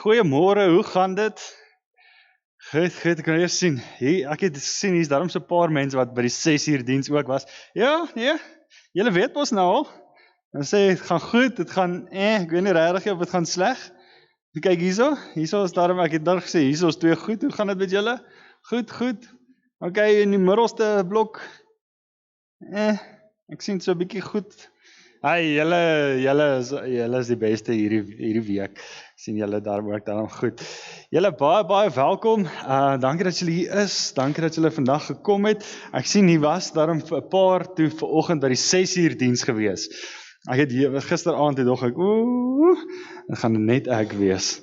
Goeiemôre, hoe gaan dit? Goed, ek kan eers sien. Hier, ek het gesien, hier's daarom so 'n paar mense wat by die 6 uur diens ook was. Ja, nee, julle weet mos nou al. Dan sê dit gaan goed, dit gaan ek weet nie regtig of dit gaan sleg. Kyk hierso is daarom, ek het dan gesê, hierso is 2 goed, hoe gaan dit met julle? Goed. Okay, in die middelste blok, ek sien so 'n bietjie goed. Hey, julle is die beste hierdie week. Sien julle daarom ook daarom goed. Julle baie welkom. Dankie dat julle hier is. Dankie dat julle vandag gekom het. Ek sien hier was daarom 'n paar toe vanoggend by die 6 uur diens gewees. Ek het gisteraand toe dog ek, dit gaan net ek wees.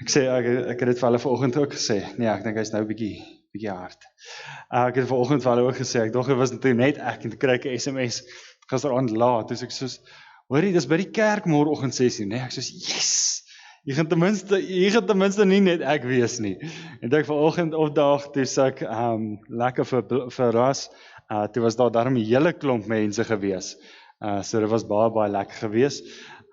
Ek sê ek het dit vir hulle vanoggend ook gesê. Nee, ek dink hy's nou bietjie hard. Ek het vanoggend vir hulle ook gesê, ek dog dit was net ek en toe kry ek 'n SMS gisteraand laat. Dus ek soos, hoorie, dis by die kerk môreoggend 6uur, nee, ek soos, yes! Jy gaan ten minste nie net ek wees nie. En toe ek vanoggend opdaag, toe sê ek lekker verras, toe was daar daarom 'n hele klomp mense gewees. So dit was baie lekker gewees.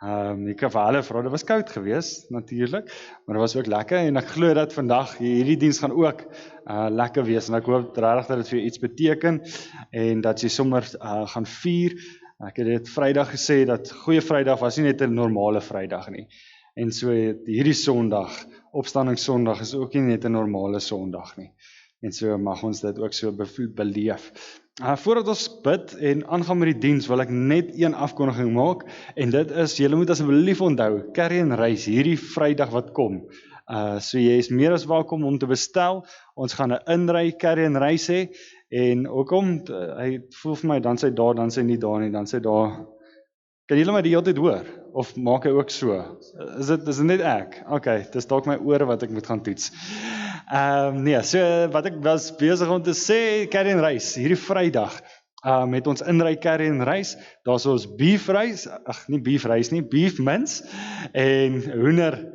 Ek kan vir hulle vra, dit was koud gewees, natuurlik, maar dit was ook lekker, en ek glo dat vandag hierdie diens gaan ook lekker wees, en ek hoop regtig dat dit vir jou iets beteken, en dat jy sommer gaan vier. Ek het dit Vrydag gesê, dat Goeie Vrydag was nie net 'n normale Vrydag nie, en so hierdie Sondag, Opstandingssondag, is ook nie net 'n normale Sondag nie, en so mag ons dit ook so beleef. Voordat ons bid en aangaan met die diens, wil ek net een afkondiging maak, en dit is, julle moet asseblief onthou, Carry and Reis, hierdie Vrydag wat kom, so jy is meer as welkom om te bestel. Ons gaan 'n inry Carry and Reis hê, en hoekom, hy voel vir my, dan sy daar, dan sy nie daar nie, dan sy daar. Kan julle my die hele tyd hoor? Of maak hy ook so? Is dit net ek? Okay, dis dalk my ore wat ek moet gaan toets. Nee, so wat ek was besig om te sê, Carry and Reis, hierdie Vrydag, met ons inry Carry and Reis, daar's ons beef reis, nie beef reis nie, beef mince, en hoender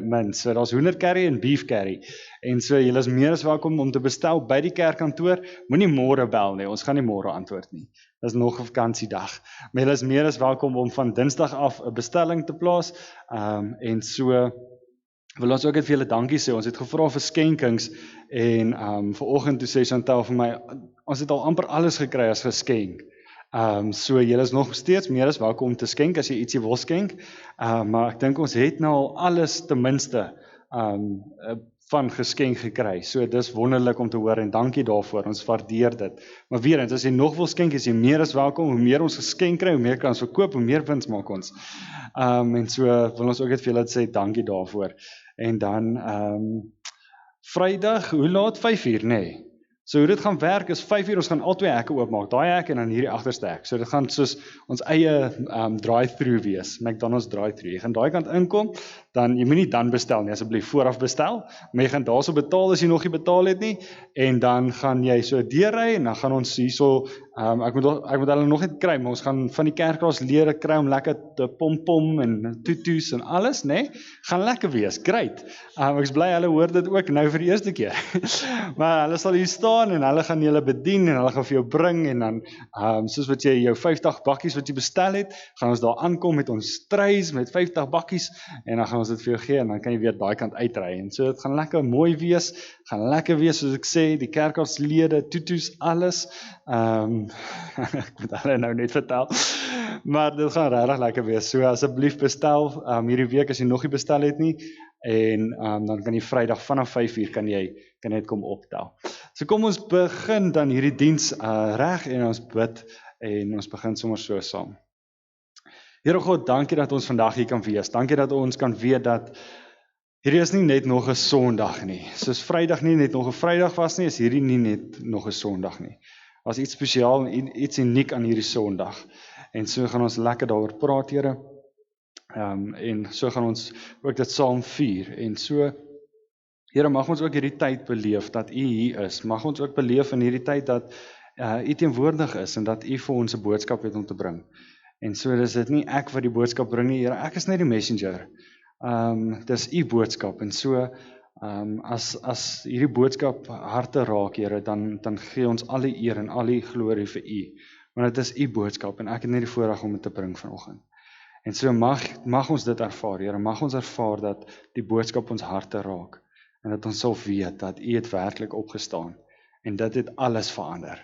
mince, so daar's hoender curry en beef curry, en so julle is meer as welkom om te bestel by die kerkkantoor. Moenie môre bel nie, ons gaan nie môre antwoord nie, dis nog 'n vakansiedag, maar julle is meer as welkom om van Dinsdag af 'n bestelling te plaas, en so wil ons ook net vir julle dankie sê. Ons het gevra vir skenkings, en vanoggend toe sê Chantal vir my, ons het al amper alles gekry as geskenk. So julle is nog steeds meer as welkom om te skenk as jy ietsie wil skenk, maar ek dink ons het nou al alles ten minste van geskenk gekry. So dis wonderlik om te hoor, en dankie daarvoor, ons waardeer dit. Maar weer eens, as jy nog wil skenk, is jy meer as welkom. Hoe meer ons geskenk kry, hoe meer kan ons verkoop, hoe meer wins maak ons. En so wil ons ook net vir julle sê dankie daarvoor. En dan Vrydag, hoe laat? 5uur, nee. So hoe dit gaan werk is 5uur, ons gaan al 2 hekke oopmaak, daai hek en dan hierdie agterste hek. So dit gaan soos ons eie drive-through wees, McDonald's drive-through. Jy gaan daai kant inkom, dan jy moenie dan bestel nie, asseblief vooraf bestel, maar jy gaan daarso betaal as jy nog nie betaal het nie, en dan gaan jy so deurry, en dan gaan ons hierso, ek moet hulle nog net kry, maar ons gaan van die kerkraas lede kry om lekker te pom en tutus en alles, nee, gaan lekker wees, great. Ek is bly hulle hoor dit ook nou vir die eerste keer. Maar hulle sal hier staan, en hulle gaan julle bedien, en hulle gaan vir jou bring, en dan, soos wat jy jou 50 bakkies wat jy bestel het, gaan ons daar aankom met ons trays, met 50 bakkies, en dan gaan ons dit vir jou gee, en dan kan jy weer daai kant uitry, en so dit gaan lekker mooi wees, soos ek sê, die kerkraadslede, tutus, alles, ek moet hulle nou net vertel, maar dit gaan regtig lekker wees, so asseblief bestel, hierdie week as jy nog nie bestel het nie, en dan kan jy Vrydag vanaf 5uur kan jy net kom optel. So kom ons begin dan hierdie diens reg, en ons bid, en ons begin sommer so saam. Here God, dankie dat ons vandag hier kan wees, dankie dat ons kan weet dat hierdie is nie net nog 'n Sondag nie, soos Vrydag nie net nog 'n Vrydag was nie, is hierdie nie net nog 'n Sondag nie. Was iets spesiaal en iets uniek aan hierdie Sondag, en so gaan ons lekker daaroor praat, Here, en so gaan ons ook dit saam vier, en so, Here, mag ons ook hierdie tyd beleef, dat U hier is, mag ons ook beleef in hierdie tyd, dat U teenwoordig is, en dat U vir ons 'n boodskap het om te bring, en so is dit nie ek wat die boodskap bring nie, Here, ek is net die messenger, dis U boodskap, en so, as hierdie boodskap harte raak, Here, dan gee ons al die eer en al die glorie vir U, want dit is u boodskap, en ek het net die voorreg om dit te bring vanoggend. En so mag ons dit ervaar, Here, mag ons ervaar dat die boodskap ons harte raak, en dat ons sal weet dat u het werklik opgestaan, en dit het alles verander.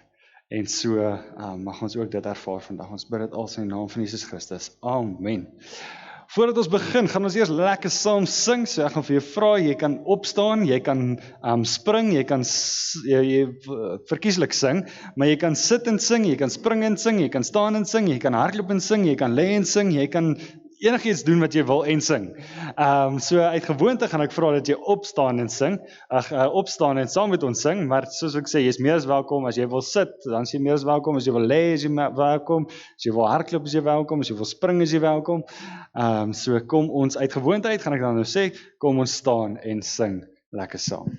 En so mag ons ook dit ervaar vandag. Ons bid dit als in die naam van Jesus Christus. Amen. Voordat ons begin, gaan ons eers lekker saam sing. So ek gaan vir jou vra, jy kan opstaan, jy kan spring, jy kan verkieslik sing, maar jy kan sit en sing, jy kan spring en sing, jy kan staan en sing, jy kan hardloop en sing, jy kan lê en sing, jy kan enigiets doen wat jy wil en sing. So uit gewoonte gaan ek vra dat jy opstaan en sing, opstaan en saam met ons sing, maar soos ek sê, jy is meer as welkom, as jy wil sit, dan is jy meer as welkom, as jy wil lê, is jy welkom, as jy wil hardloop, is jy welkom, as jy wil spring, is jy welkom. So kom ons uit gewoonte uit, gaan ek dan nou sê, kom ons staan en sing lekker saam.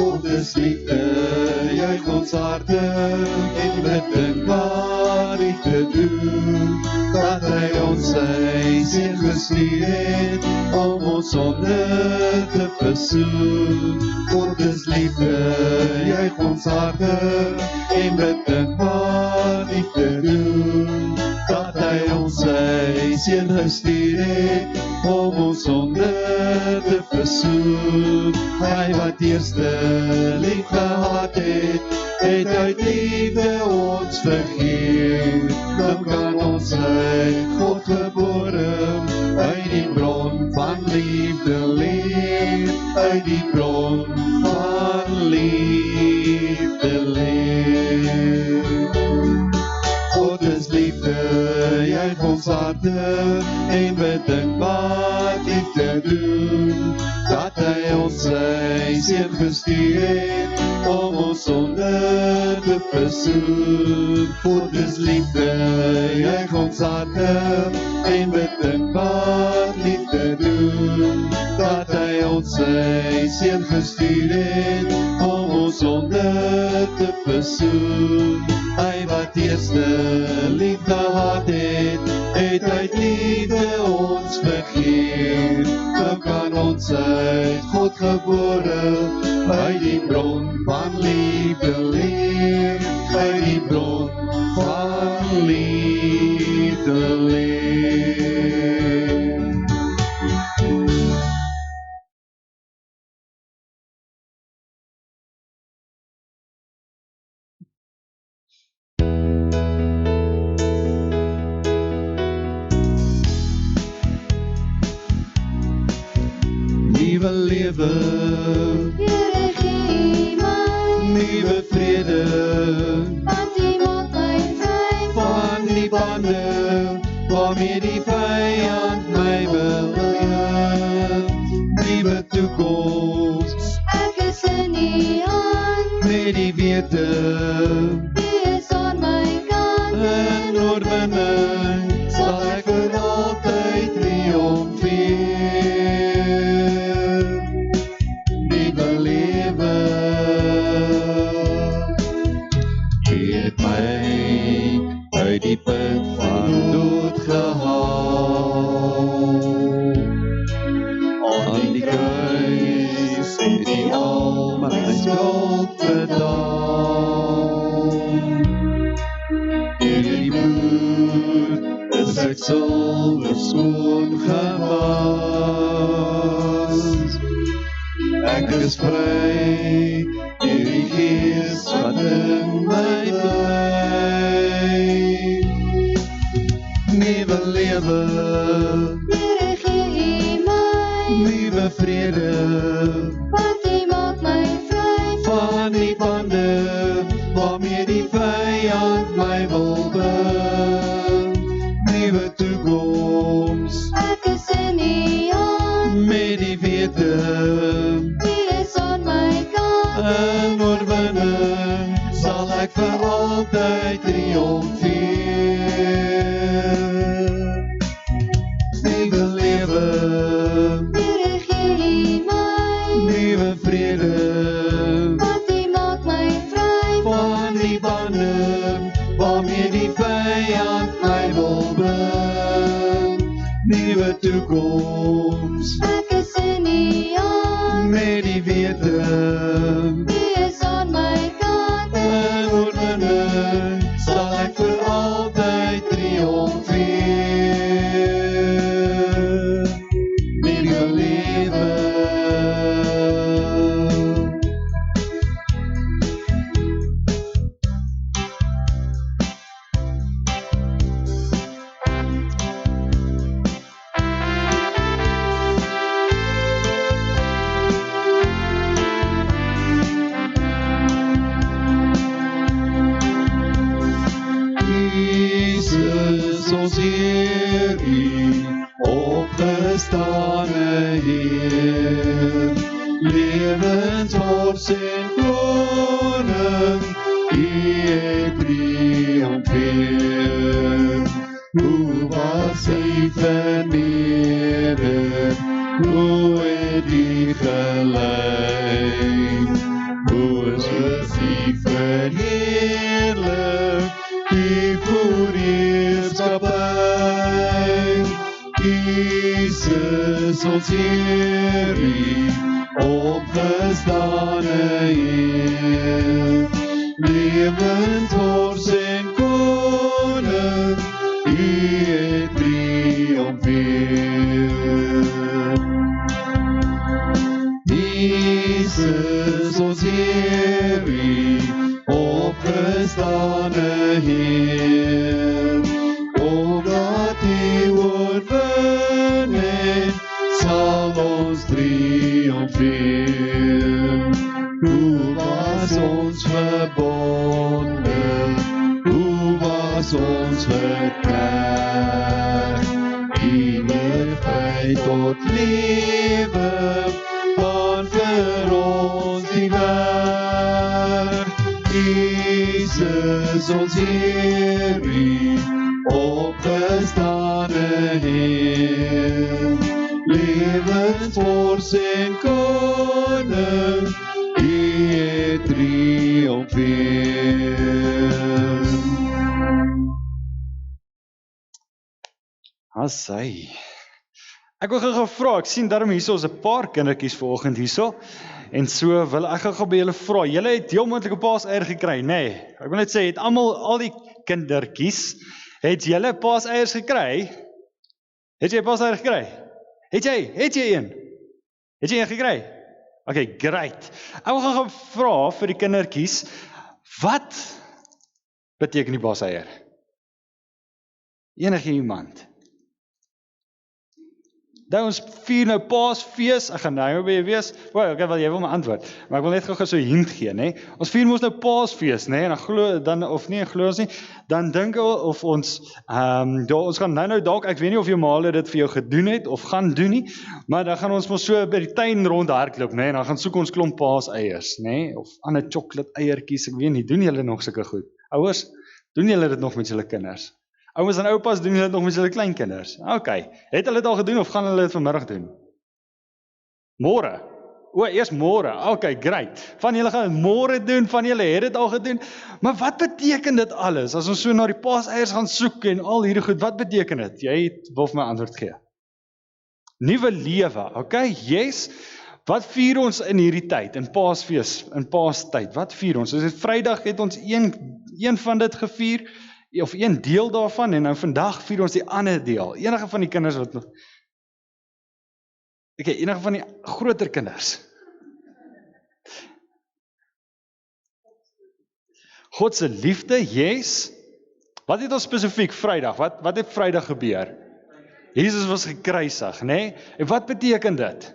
Gods liefde, juich ons harte, en bidden wat liefde doen, dat hy ons sy seun gestuur het, om ons sonde te versoen. Gods liefde, juich ons harte, en bidden wat liefde doen, dat hy ons sy seun gestuur het, om ons sonde te versoen. Hy wat eerste lief gehad het, het uit liefde ons vergeet. Dan kan ons uit God gebore, uit die bron van liefde leef, uit die bron van liefde leef. God is liefde, juich ons harte, en bedink wat liefde doen, dat hy ons sy seun gestuur het, om ons sonde te versoen. God is liefde, juich ons harte, en bedink wat liefde doen, dat hy ons sy seun gestuur het, om ons sonde te versoen. Hy wat eerste lief gehad het, het uit liefde ons vergeet. Nou kan ons uit God gebore, uit die bron van liefde leef, uit die bron van liefde leef. Nuwe lewe, Here gee my nuwe vrede, want U maak my vry van die bande, waarmee die vyand my beheer. Nuwe toekoms, ek is in U hand, met die wete, U is aan my kant, in oorwinning, sal ek vir altyd triomfeer. Nuwe lewe, U het my uit die put van dood gehaal. Aan die kruis het U al my skuld betaal. Deur die bloed is ek sonder skoon gewas. Ek is vry, deur die Gees wat in my bly. Nuwe lewe, Here gee my, nuwe vrede, want U maak my vry van die bande, waarmee die vyand my wil bind. Nuwe toekoms, ek is in U hand, met die wete, U is aan my kant, in oorwinning, sal ek vir altyd triomfeer. Nuwe lewe, Here gee my, nuwe vrede, want U maak my vry van die bande, waarmee die vyand toekoms, Ek is in die hand, met die wete, U is aan my kant. in oorwinning, sal ek vir altyd triomfeer, met jou lewe. Jesus, ons Heer, U opgestane Heer, lewensvors en koning, U het triomfeer. Hoe was U verneder, hoe het U gelei, hoe is U verheerlik, U voor heerskappy. Jesus, ons Heer, U opgestane Heer, lewensvors en koning, U het triomfeer. Jesus, ons Heer, U opgestane Heer, omdat U oorwin het, sal ons triomfeer. Hoe was ons verbonde, hoe was ons vertrek, ewigheid tot lewe, van vir ons die weg. Jesus, ons Heer, U opgestane Heer, lewensvors en koning, U het triomfeer. Asai. Ek wil gou vra, ek sien daarom hierso is 'n paar kindertjies vanoggend hierso. En so wil ek gou by julle vra. Julle het heel moontlik 'n paaseier gekry, nê? Nee. Ek wil net sê, het al die kindertjies, het julle paaseiers gekry? Het jy 'n paaseier gekry? Het jy een? Het jy een gekry? Okay, great. Ek wil gou vra vir die kindertjies, wat beteken die paaseier? Enige iemand? Nou ons vier nou Paasfees, ek gaan nou by jou wees, okay, wel jy wil my antwoord, maar ek wil net gou so 'n hint gee, né? Ons vier mos nou Paasfees, né? En dan glo dan of nie glo ons nie, dan dink of ons ons gaan nou dalk, ek weet nie of jou ma dit vir jou gedoen het of gaan doen nie, maar dan gaan ons mos so by die tuin rondhardloop, né? En dan gaan soek ons klomp paaseiers, né? Of ander chocolate eiertjies, ek weet nie, doen julle nog sulke goed? Ouers, doen julle dit nog met julle kinders? Ouers en oupas doen hulle dit nog met hulle kleinkinders. Okay, het hulle dit al gedoen of gaan hulle dit vanmiddag doen? Môre. Eers môre. Okay, great. Van julle gaan dit môre doen, van julle het dit al gedoen. Maar wat beteken dit alles? As ons so na die paaseiers gaan soek en al hierdie goed, wat beteken dit? Jy wil vir my antwoord gee. Nuwe lewe. Okay, yes. Wat vier ons in hierdie tyd, in Paasfees, in Paastyd? Wat vier ons? Is dit Vrydag het ons een van dit gevier? Of een deel daarvan, en nou vandag vier ons die ander deel. Enige van die kinders wat nog... Okay, enige van die groter kinders. God se liefde, yes. Wat het ons spesifiek Vrydag? Wat het Vrydag gebeur? Jesus was gekruisig, né? En wat beteken dit?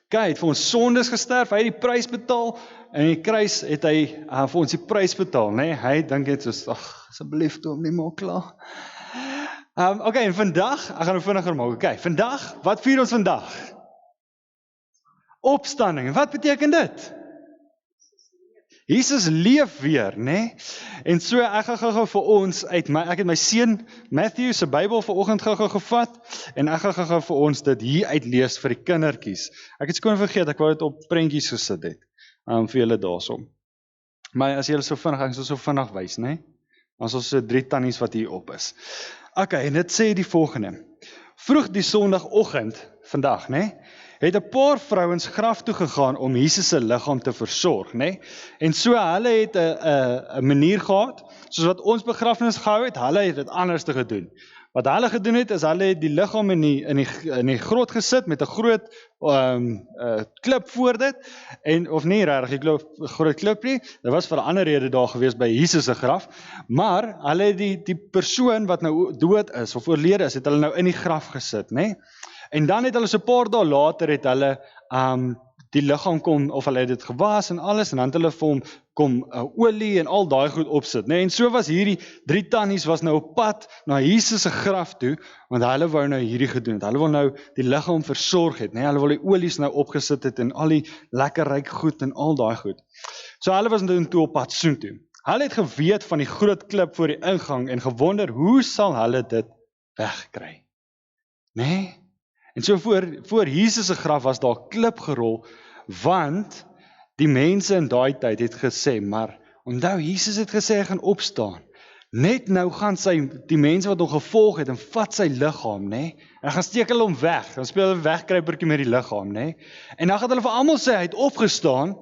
Kyk, hy het vir ons sondes gesterf, hy het die prys betaal, en in die kruis het hy vir ons die prys betaal, né? Hy dink net soos, asseblief toe hom nie maar klaar. Okay, en vandag, ek gaan nou vinniger maak, okay, vandag, wat vier ons vandag? Opstanding, wat beteken dit? Jesus leef weer, né? En so ek gaan gou vir ons ek het my seun Matthew se Bybel vanoggend gou gevat en ek gaan gou vir ons dit hier uitlees vir die kindertjies. Ek het skoon vergeet, ek wou dit op prentjies gesit het. Vir julle daarsom. Maar as julle so vinnig, ek sal so vinnig wys, né? Ons is so 3 tannies wat hier op is. Okay, en dit sê die volgende. Vroeg die Sondagoggend, vandag, het 'n paar vrouens graf toe gegaan om Jesus se liggaam te versorg, En so hulle het 'n manier gehad, soos wat ons begrafnis gehou het, hulle het dit anders te gedoen. Wat hulle gedoen het, is hulle het die liggaam in die grot gesit met 'n groot klip voor dit, of nie regtig, groot klip nie, dit was vir 'n ander rede daar gewees by Jesus se graf, maar hulle het die persoon wat nou dood is, of oorlede is, het hulle nou in die graf gesit, En dan het hulle so 'n paar dae later het hulle die liggaam of hulle het dit gewas en alles, en dan het hulle vir hom olie en al daai goed opsit, En so was hierdie 3 tannies was nou op pad na Jesus se graf toe, want hulle wou nou hierdie gedoen het. Hulle wil nou die liggaam versorg het, Hulle wil die olies nou opgesit het en al die lekker ryk goed en al daai goed. So hulle was nou toe op pad soontoe. Hulle het geweet van die groot klip voor die ingang en gewonder hoe sal hulle dit wegkry. En so voor Jesus se graf was daar klip gerol, want die mense in daai tyd het gesê, maar onthou, Jesus het gesê hy gaan opstaan. Net nou gaan die mense wat hom gevolg het en vat sy liggaam, En gaan steek hulle hom weg, dan speel hulle wegkruipertjie met die liggaam, En dan gaan hulle vir almal sê, hy het opgestaan,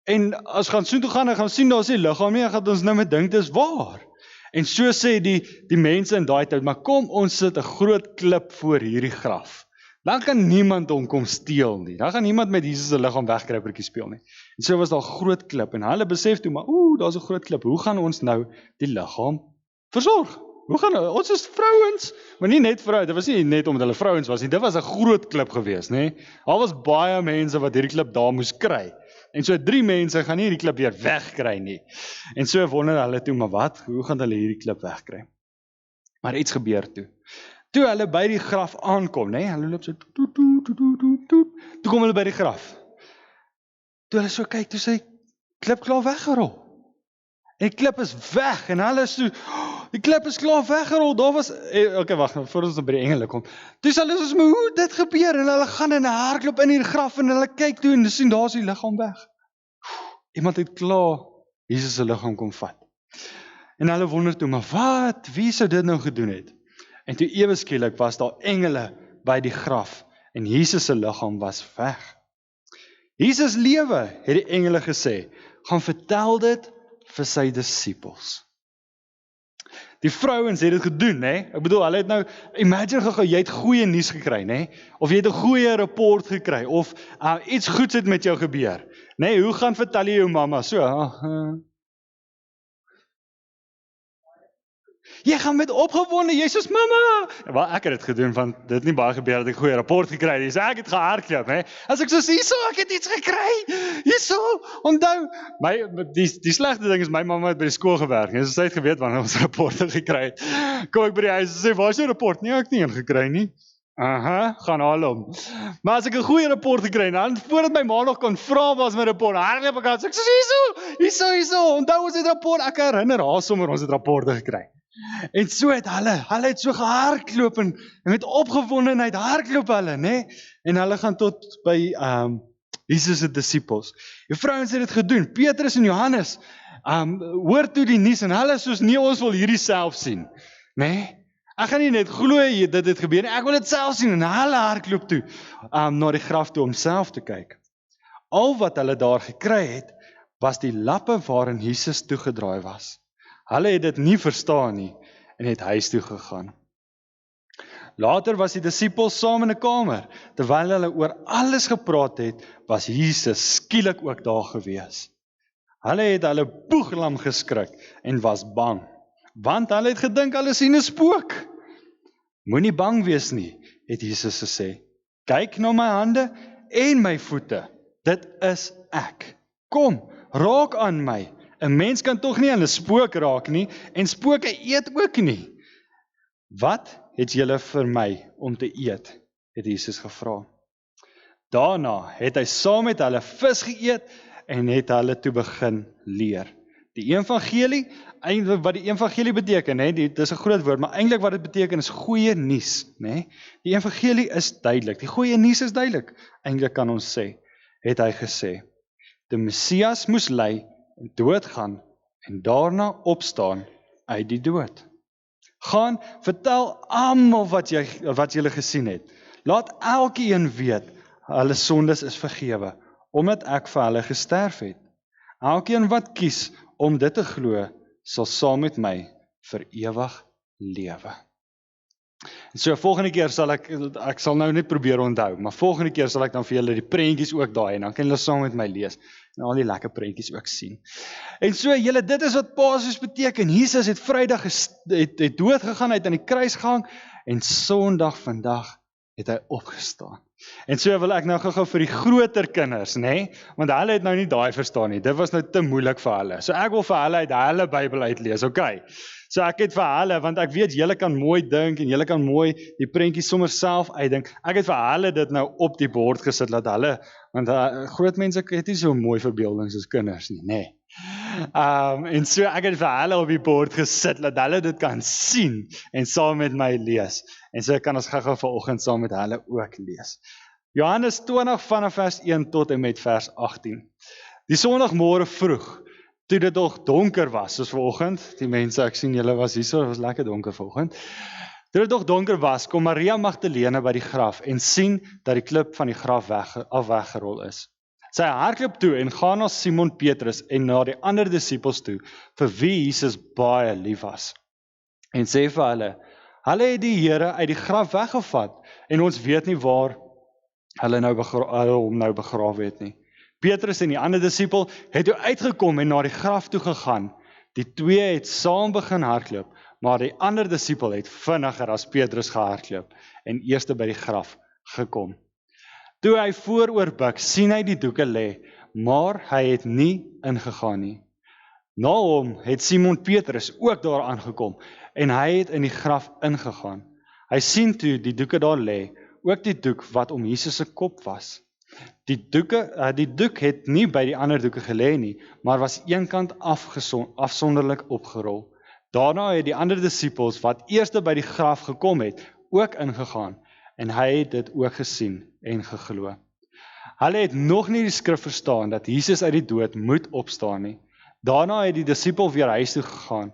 en as gaan soontoe gaan, en gaan sien, daar is die liggaam nie, en gaan ons nou met dink, dis waar. En so sê die mense in daai tyd, maar kom ons sit 'n groot klip voor hierdie graf. Dan kan niemand hom kom steel nie. Dan gaan niemand met Jesus se liggaam wegkruipertjie speel nie. En so was daar 'n groot klip, en hulle besef toe, maar daar's 'n groot klip, hoe gaan ons nou die liggaam versorg? Ons is vrouens, maar nie net vrouens, dit was nie net omdat hulle vrouens was nie, dit was 'n groot klip gewees, Daar was baie mense wat hierdie klip daar moes kry. En so 3 mense gaan nie hierdie klip weer wegkry nie. En so wonder hulle toe, maar hoe gaan hulle hierdie klip wegkry? Maar iets gebeur toe. Toe hulle by die graf aankom, hulle loop so toe kom hulle by die graf. Toe hulle so kyk, toe sê klip klaar weggerol. En die klip is weg, en hulle so, die klip is klaar weggerol, daar was, okay, wag, voor ons by die engele kom. Toe sê hulle soos, maar hoe dit gebeur, en hulle gaan in 'n hardloop in die graf, en hulle kyk toe, en sien, daar is die liggaam weg. Iemand het klaar Jesus se liggaam kom vat. En hulle wonder toe, maar wie sou dit nou gedoen het? En toe ewe skielik was daar engele by die graf, en Jesus se liggaam was weg. Jesus lewe, het die engele gesê, gaan vertel dit vir sy disippels. Die vrouens het dit gedoen, Ek bedoel, hulle het nou, imagine gou, jy het goeie nuus gekry, Of jy het 'n goeie rapport gekry, of iets goeds het met jou gebeur, Hoe gaan vertel jy jou mamma? So, jy gaan met opgewonde, jy soos mamma. Wel, ek het dit gedoen, want dit het nie baie gebeur dat ek goeie rapport gekry het, so ek het gehardloop, As ek soos, hierso, ek het iets gekry, hierso, onthou, die slegte ding is, my mamma het by die skool gewerk, so sy het geweet wanneer ons rapporte gekry het. Kom ek by die huis en sê, waar is jou rapport? Nee, ek het nie een gekry nie. Gaan haal hom. Maar as ek 'n goeie rapport gekry, dan voordat my ma nog kon vra was my rapport, hardloop ek aan, so ek sê, hierso, onthou ons het rapport, ek herinner haar sommer, ons het rapporte gekry. En so het hulle het so gehardloop en met opgewondenheid hardloop hulle, En hulle gaan tot by Jesus se disippels. Die vrouens het dit gedoen, Petrus en Johannes, hoor toe die nuus en hulle soos, nee, ons wil hierdie self sien, Ek gaan nie net glo dit het gebeur nie, ek wil dit self sien, en hulle hardloop toe, na die graf toe om self te kyk. Al wat hulle daar gekry het, was die lappe waarin Jesus toegedraai was. Hulle het dit nie verstaan nie, en het huis toe gegaan. Later was die disippels saam in 'n kamer, terwyl hulle oor alles gepraat het, was Jesus skielik ook daar gewees. Hulle het hulle boeglam geskrik, en was bang, want hulle het gedink hulle sien 'n spook. Moenie bang wees nie, het Jesus gesê. Kyk na my hande en my voete, dit is ek. Kom, raak aan my. 'n Mens kan tog nie aan 'n spook raak nie, en spooke eet ook nie. Wat het julle vir my om te eet, het Jesus gevra. Daarna het hy saam met hulle vis geëet, en het hulle toe begin leer. Die evangelie, eintlik wat die evangelie beteken, dit is 'n groot woord, maar eintlik wat dit beteken is goeie nuus, Die evangelie is duidelik, die goeie nuus is duidelik, eintlik kan ons sê, het hy gesê. Die Messias moes ly en doodgaan, en daarna opstaan uit die dood. Gaan, vertel almal wat julle gesien het. Laat elkeen weet, hulle sondes is vergewe, omdat ek vir hulle gesterf het. Elkeen wat kies om dit te glo, sal saam met my vir ewig lewe. So volgende keer sal ek sal nou net probeer onthou, maar volgende keer sal ek dan vir julle die prentjies ook daai, en dan kan julle saam met my lees, en al die lekker prentjies ook sien. En so julle, dit is wat Paasfees beteken. Jesus het Vrydag het dood gegaan, hy het aan die kruis gehang, en Sondag vandag het hy opgestaan. En so wil ek nou gou vir die groter kinders, nê? Want hulle het nou nie daai verstaan nie. Dit was nou te moeilik vir hulle. So ek wil vir hulle uit hulle Bybel uitlees, okay? So ek het vir hulle, want ek weet julle kan mooi dink en julle kan mooi die prentjies sommer self uitdink. Ek het vir hulle dit nou op die bord gesit, laat hulle, want groot mense het nie so mooi verbeelding soos kinders nie, nê? En so ek het vir hulle op die bord gesit, laat hulle dit kan sien en saam met my lees. En so kan ons gou-gou vanoggend saam met hulle ook lees. Johannes 20 vanaf vers 1 tot en met vers 18. Die Sondagmôre vroeg, toe dit nog donker was, soos vanoggend, die mense, ek sien julle was hier so, het was lekker donker vanoggend. Toe dit nog donker was, kom Maria Magdalene by die graf en sien dat die klip van die graf weggerol is. Sy hardloop toe en gaan na Simon Petrus en na die ander disippels toe, vir wie Jesus baie lief was. En sê vir hulle het die Here uit die graf weggevat, en ons weet nie waar hulle hom nou begrawe het nie. Petrus en die ander disipel het toe uitgekom en na die graf toe gegaan. Die twee het saam begin hardloop, maar die ander disipel het vinniger as Petrus gehardloop en eers by die graf gekom. Toe hy vooroor buig, sien hy die doeke lê, maar hy het nie ingegaan nie. Na hom het Simon Petrus ook daar aangekom en hy het in die graf ingegaan. Hy sien toe die doeke daar lê, ook die doek wat om Jesus se kop was. Die doek het nie by die ander doeke gelê nie, maar was eenkant afsonderlik opgerol. Daarna het die ander disippels wat eerste by die graf gekom het, ook ingegaan, en hy het dit ook gesien en geglo. Hulle het nog nie die skrif verstaan dat Jesus uit die dood moet opstaan nie. Daarna het die disipel weer huis toe gegaan,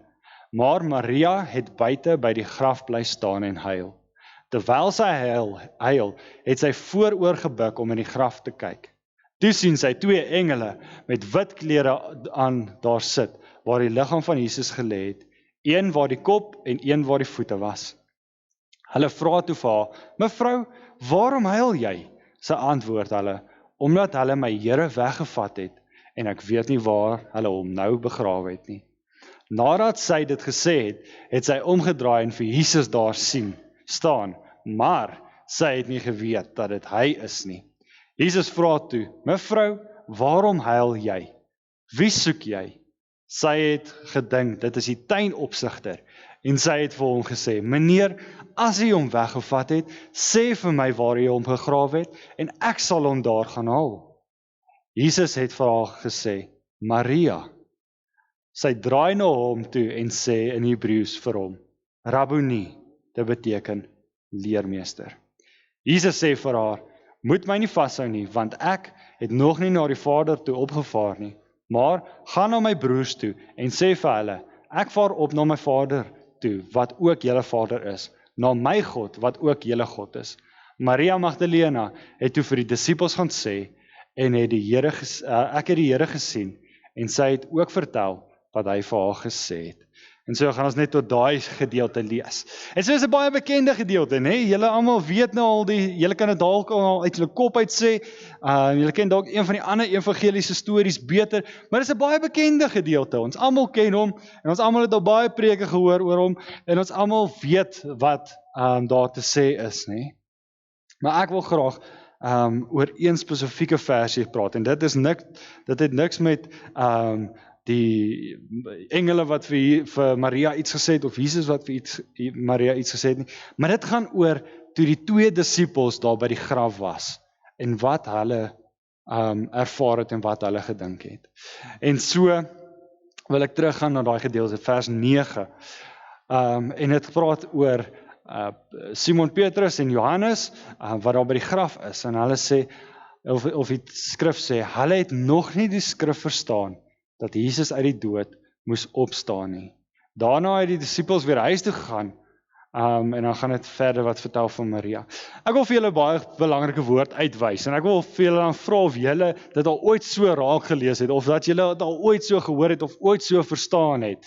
maar Maria het buite by die graf bly staan en huil. Terwyl sy huil, het sy vooroor gebuk om in die graf te kyk. Toe sien sy twee engele met wit klere aan daar sit, waar die liggaam van Jesus gelê het, een waar die kop en een waar die voete was. Hulle vra toe vir haar, "Mevrou, waarom huil jy?" Sy antwoord hulle, "Omdat hulle my Here weggevat het, en ek weet nie waar hulle hom nou begrawe het nie." Nadat sy dit gesê het, het sy omgedraai en vir Jesus daar staan, maar sy het nie geweet dat dit hy is nie. Jesus vra toe, "Mevrou, waarom huil jy? Wie soek jy?" Sy het gedink, dit is die tuinopsigter, en sy het vir hom gesê, "Meneer, as hy hom weggevat het, sê vir my waar hy hom begrawe het, en ek sal hom daar gaan haal." Jesus het vir haar gesê, "Maria." Sy draai na hom toe en sê in Hebreëus vir hom, "Rabboni," dit beteken leermeester. Jesus sê vir haar, "Moet my nie vashou nie, want ek het nog nie na die Vader toe opgevaar nie, maar gaan na my broers toe en sê vir hulle, ek vaar op na my Vader toe, wat ook julle Vader is, na my God, wat ook julle God is." Maria Magdalena het toe vir die disippels gaan sê, en ek het die Here gesien, en sy het ook vertel wat hy vir haar gesê het. En so gaan ons net tot daai gedeelte lees. En so is 'n baie bekende gedeelte, né? Julle almal weet nou al julle kan dit dalk al uit julle kop uit sê. Julle ken dalk een van die ander evangeliese stories beter, maar dit is 'n baie bekende gedeelte. Ons almal ken hom en ons almal het al baie preke gehoor oor hom en ons almal weet wat daar te sê is, né? Maar ek wil graag oor een spesifieke versie praat en dit het niks met die engele wat vir Maria iets gesê het, of Jesus wat vir Maria iets gesê het nie, maar dit gaan oor toe die twee disippels daar by die graf was, en wat hulle ervaar het en wat hulle gedink het. En so wil ek teruggaan na daai gedeelte, vers 9, en dit praat oor Simon Petrus en Johannes, wat daar by die graf is, en hulle sê, of die skrif sê, hulle het nog nie die skrif verstaan, dat Jesus uit die dood moes opstaan nie. Daarna het die disippels weer huis toe gegaan, En dan gaan dit verder wat vertel van Maria. Ek wil vir julle baie belangrike woord uitwys en ek wil vir julle dan vra of julle dit al ooit so raak gelees het of dat julle dit al ooit so gehoor het of ooit so verstaan het.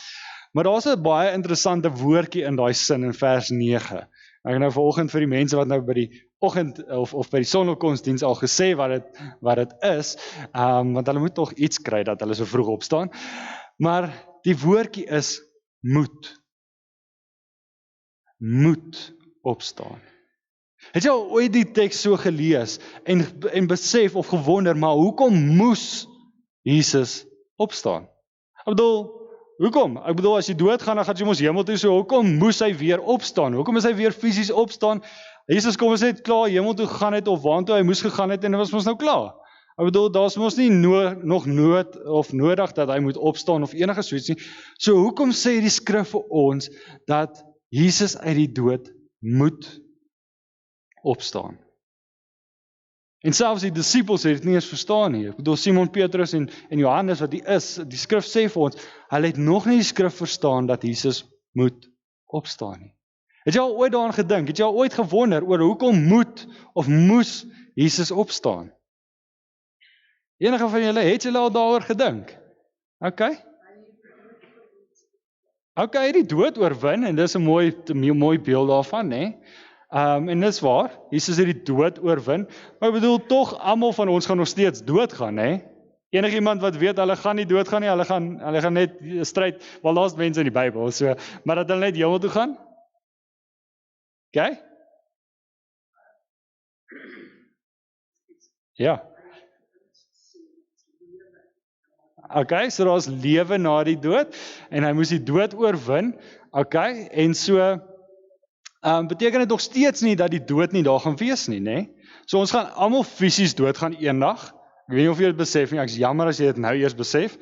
Maar daar's 'n baie interessante woordjie in daai sin in vers 9. Ek het nou vanoggend vir die mense wat nou by die oggend of by die sonnekongsdiens al gesê wat dit is, want hulle moet tog iets kry dat hulle so vroeg opstaan. Maar die woordjie is moed. Moed opstaan. Het jy al ooit die teks so gelees en besef of gewonder, maar hoekom moes Jesus opstaan? Ek bedoel, hoekom? Ek bedoel, as jy doodgaan, dan gaan jy mos hemel toe, so hoekom moes hy weer opstaan? Hoekom is hy weer fisies opstaan? Jesus kom ons net klaar hemel toe gegaan het, of waantoe hy moes gegaan het, en dit was mos nou klaar. Ek bedoel, daar's mos nie nog nodig dat hy moet opstaan, of enige soets nie. So hoekom sê die skrif vir ons, dat Jesus uit die dood moet opstaan? En selfs die disippels het dit nie eens verstaan nie. Ek bedoel, Simon Petrus en Johannes wat die skrif sê vir ons, hulle het nog nie die skrif verstaan dat Jesus moet opstaan nie. Het jy al ooit daaraan gedink? Het jy al ooit gewonder oor hoekom moet of moes Jesus opstaan? Enige van julle, het julle al daaroor gedink? Okay, die dood oorwin, en dis 'n mooi beeld daarvan, né? En dis waar, Jesus het die dood oorwin, maar ek bedoel, tog, almal van ons gaan nog steeds doodgaan, né? Enigiemand wat weet, hulle gaan nie doodgaan nie, hulle gaan net stryd, wel daar's mense in die Bybel, so, maar dat hulle net hemel toe gaan? Okay? Ja. Okay, so daar's lewe na die dood, en hy moes die dood oorwin, okay, en so, beteken dit nog steeds nie dat die dood nie daar gaan wees nie, né? So ons gaan almal fisies doodgaan eendag. Ek weet nie of jy dit besef nie, ek is jammer as jy dit nou eers besef.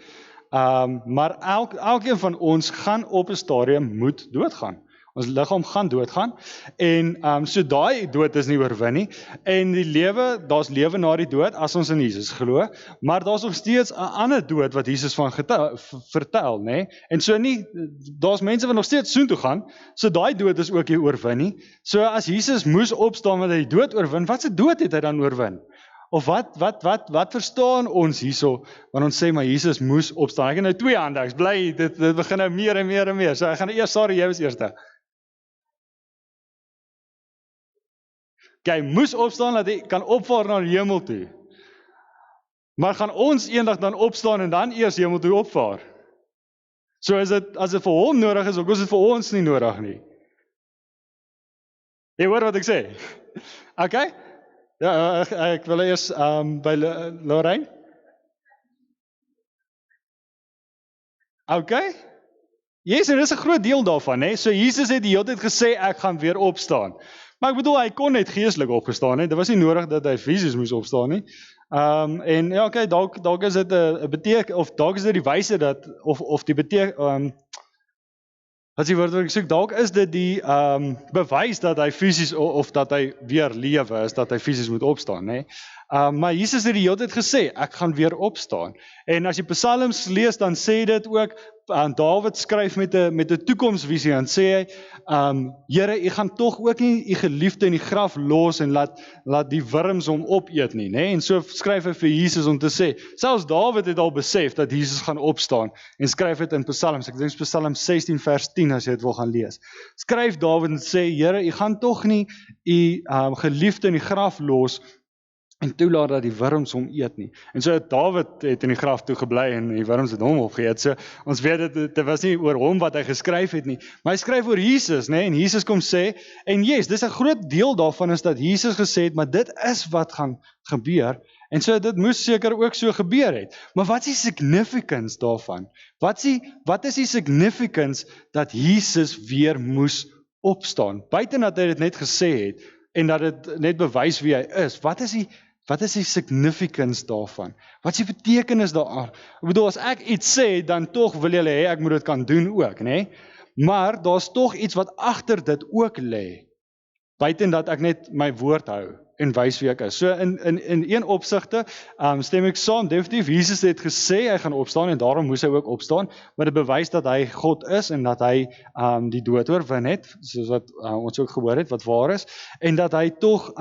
Maar elkeen van ons gaan op 'n stadium moet doodgaan. Ons liggaam gaan doodgaan, en so daai dood is nie oorwin nie, en die lewe, daar's lewe na die dood, as ons in Jesus glo, maar daar's nog steeds 'n ander dood wat Jesus van vertel, né? En so nie, daar's mense wat nog steeds soontoe gaan, so daai dood is ook nie oorwin nie. So as Jesus moes opstaan met hy die dood oorwin, wat se dood het hy dan oorwin? Of wat verstaan ons hierso, want ons sê maar Jesus moes opstaan. Ek het nou 2 hande, ek bly, dit begin nou meer en meer, so ek gaan eers, sorry, jy was eerste. Hy moes opstaan dat hy kan opvaar na die hemel toe. Maar gaan ons eendag dan opstaan en dan eers hemel toe opvaar? So as dit vir hom nodig is, of is dit vir ons nie nodig nie? Jy hoor wat ek sê? Okay? Ja, ek wil eers by Lorraine. Okay? Yes, en dit is 'n groot deel daarvan, né? So Jesus het die hele tyd gesê, ek gaan weer opstaan. Maar ek bedoel, hy kon net geestelik opgestaan, hè? Dit was nie nodig dat hy fisies moes opstaan nie. En ja, okay, dalk is dit 'n beteken, of dalk is dit die wyse dat, of die beteken, wat is die woord wat ek soek, dalk is dit die bewys dat hy fisies, of dat hy weer lewe, is dat hy fisies moet opstaan, né? Maar Jesus het die hele tyd gesê, ek gaan weer opstaan. En as jy Psalms lees, dan sê dit ook, Dawid skryf met 'n toekomsvisie, en sê hy, Here, u gaan tog ook nie u geliefde in die graf los en laat die wurms hom opeet nie, né? En so skryf hy vir Jesus om te sê, selfs Dawid het al besef dat Jesus gaan opstaan, en skryf dit in Psalms, ek dink Psalm 16 vers 10 as jy dit wil gaan lees. Skryf Dawid en sê, Here, u gaan tog nie u geliefde in die graf los en toelaat dat die wurms hom eet nie. En so Dawid het in die graf toe gebly en die wurms het hom opgeëet. So ons weet dit was nie oor hom wat hy geskryf het nie, maar hy skryf oor Jesus, né? En Jesus kom sê, en yes, dis 'n groot deel daarvan is dat Jesus gesê het, maar dit is wat gaan gebeur. En so dit moes seker ook so gebeur het. Maar wat is die significance daarvan? Wat is die significance dat Jesus weer moes opstaan? Buiten dat hy dit net gesê het en dat dit net bewys wie hy is. Wat is die significance daarvan? Wat is die betekenis daaraan? Ek bedoel, as ek iets sê, dan tog wil julle hê ek moet dit kan doen ook, né? Maar daar's tog iets wat agter dit ook lê. Buiten dat ek net my woord hou en wys wie ek is. So in een opsigte stem ek saam, definitief, Jesus het gesê hy gaan opstaan en daarom moes hy ook opstaan, maar dit bewys dat hy God is en dat hy die dood oorwin het, soos wat ons ook gehoor het, wat waar is, en dat hy tog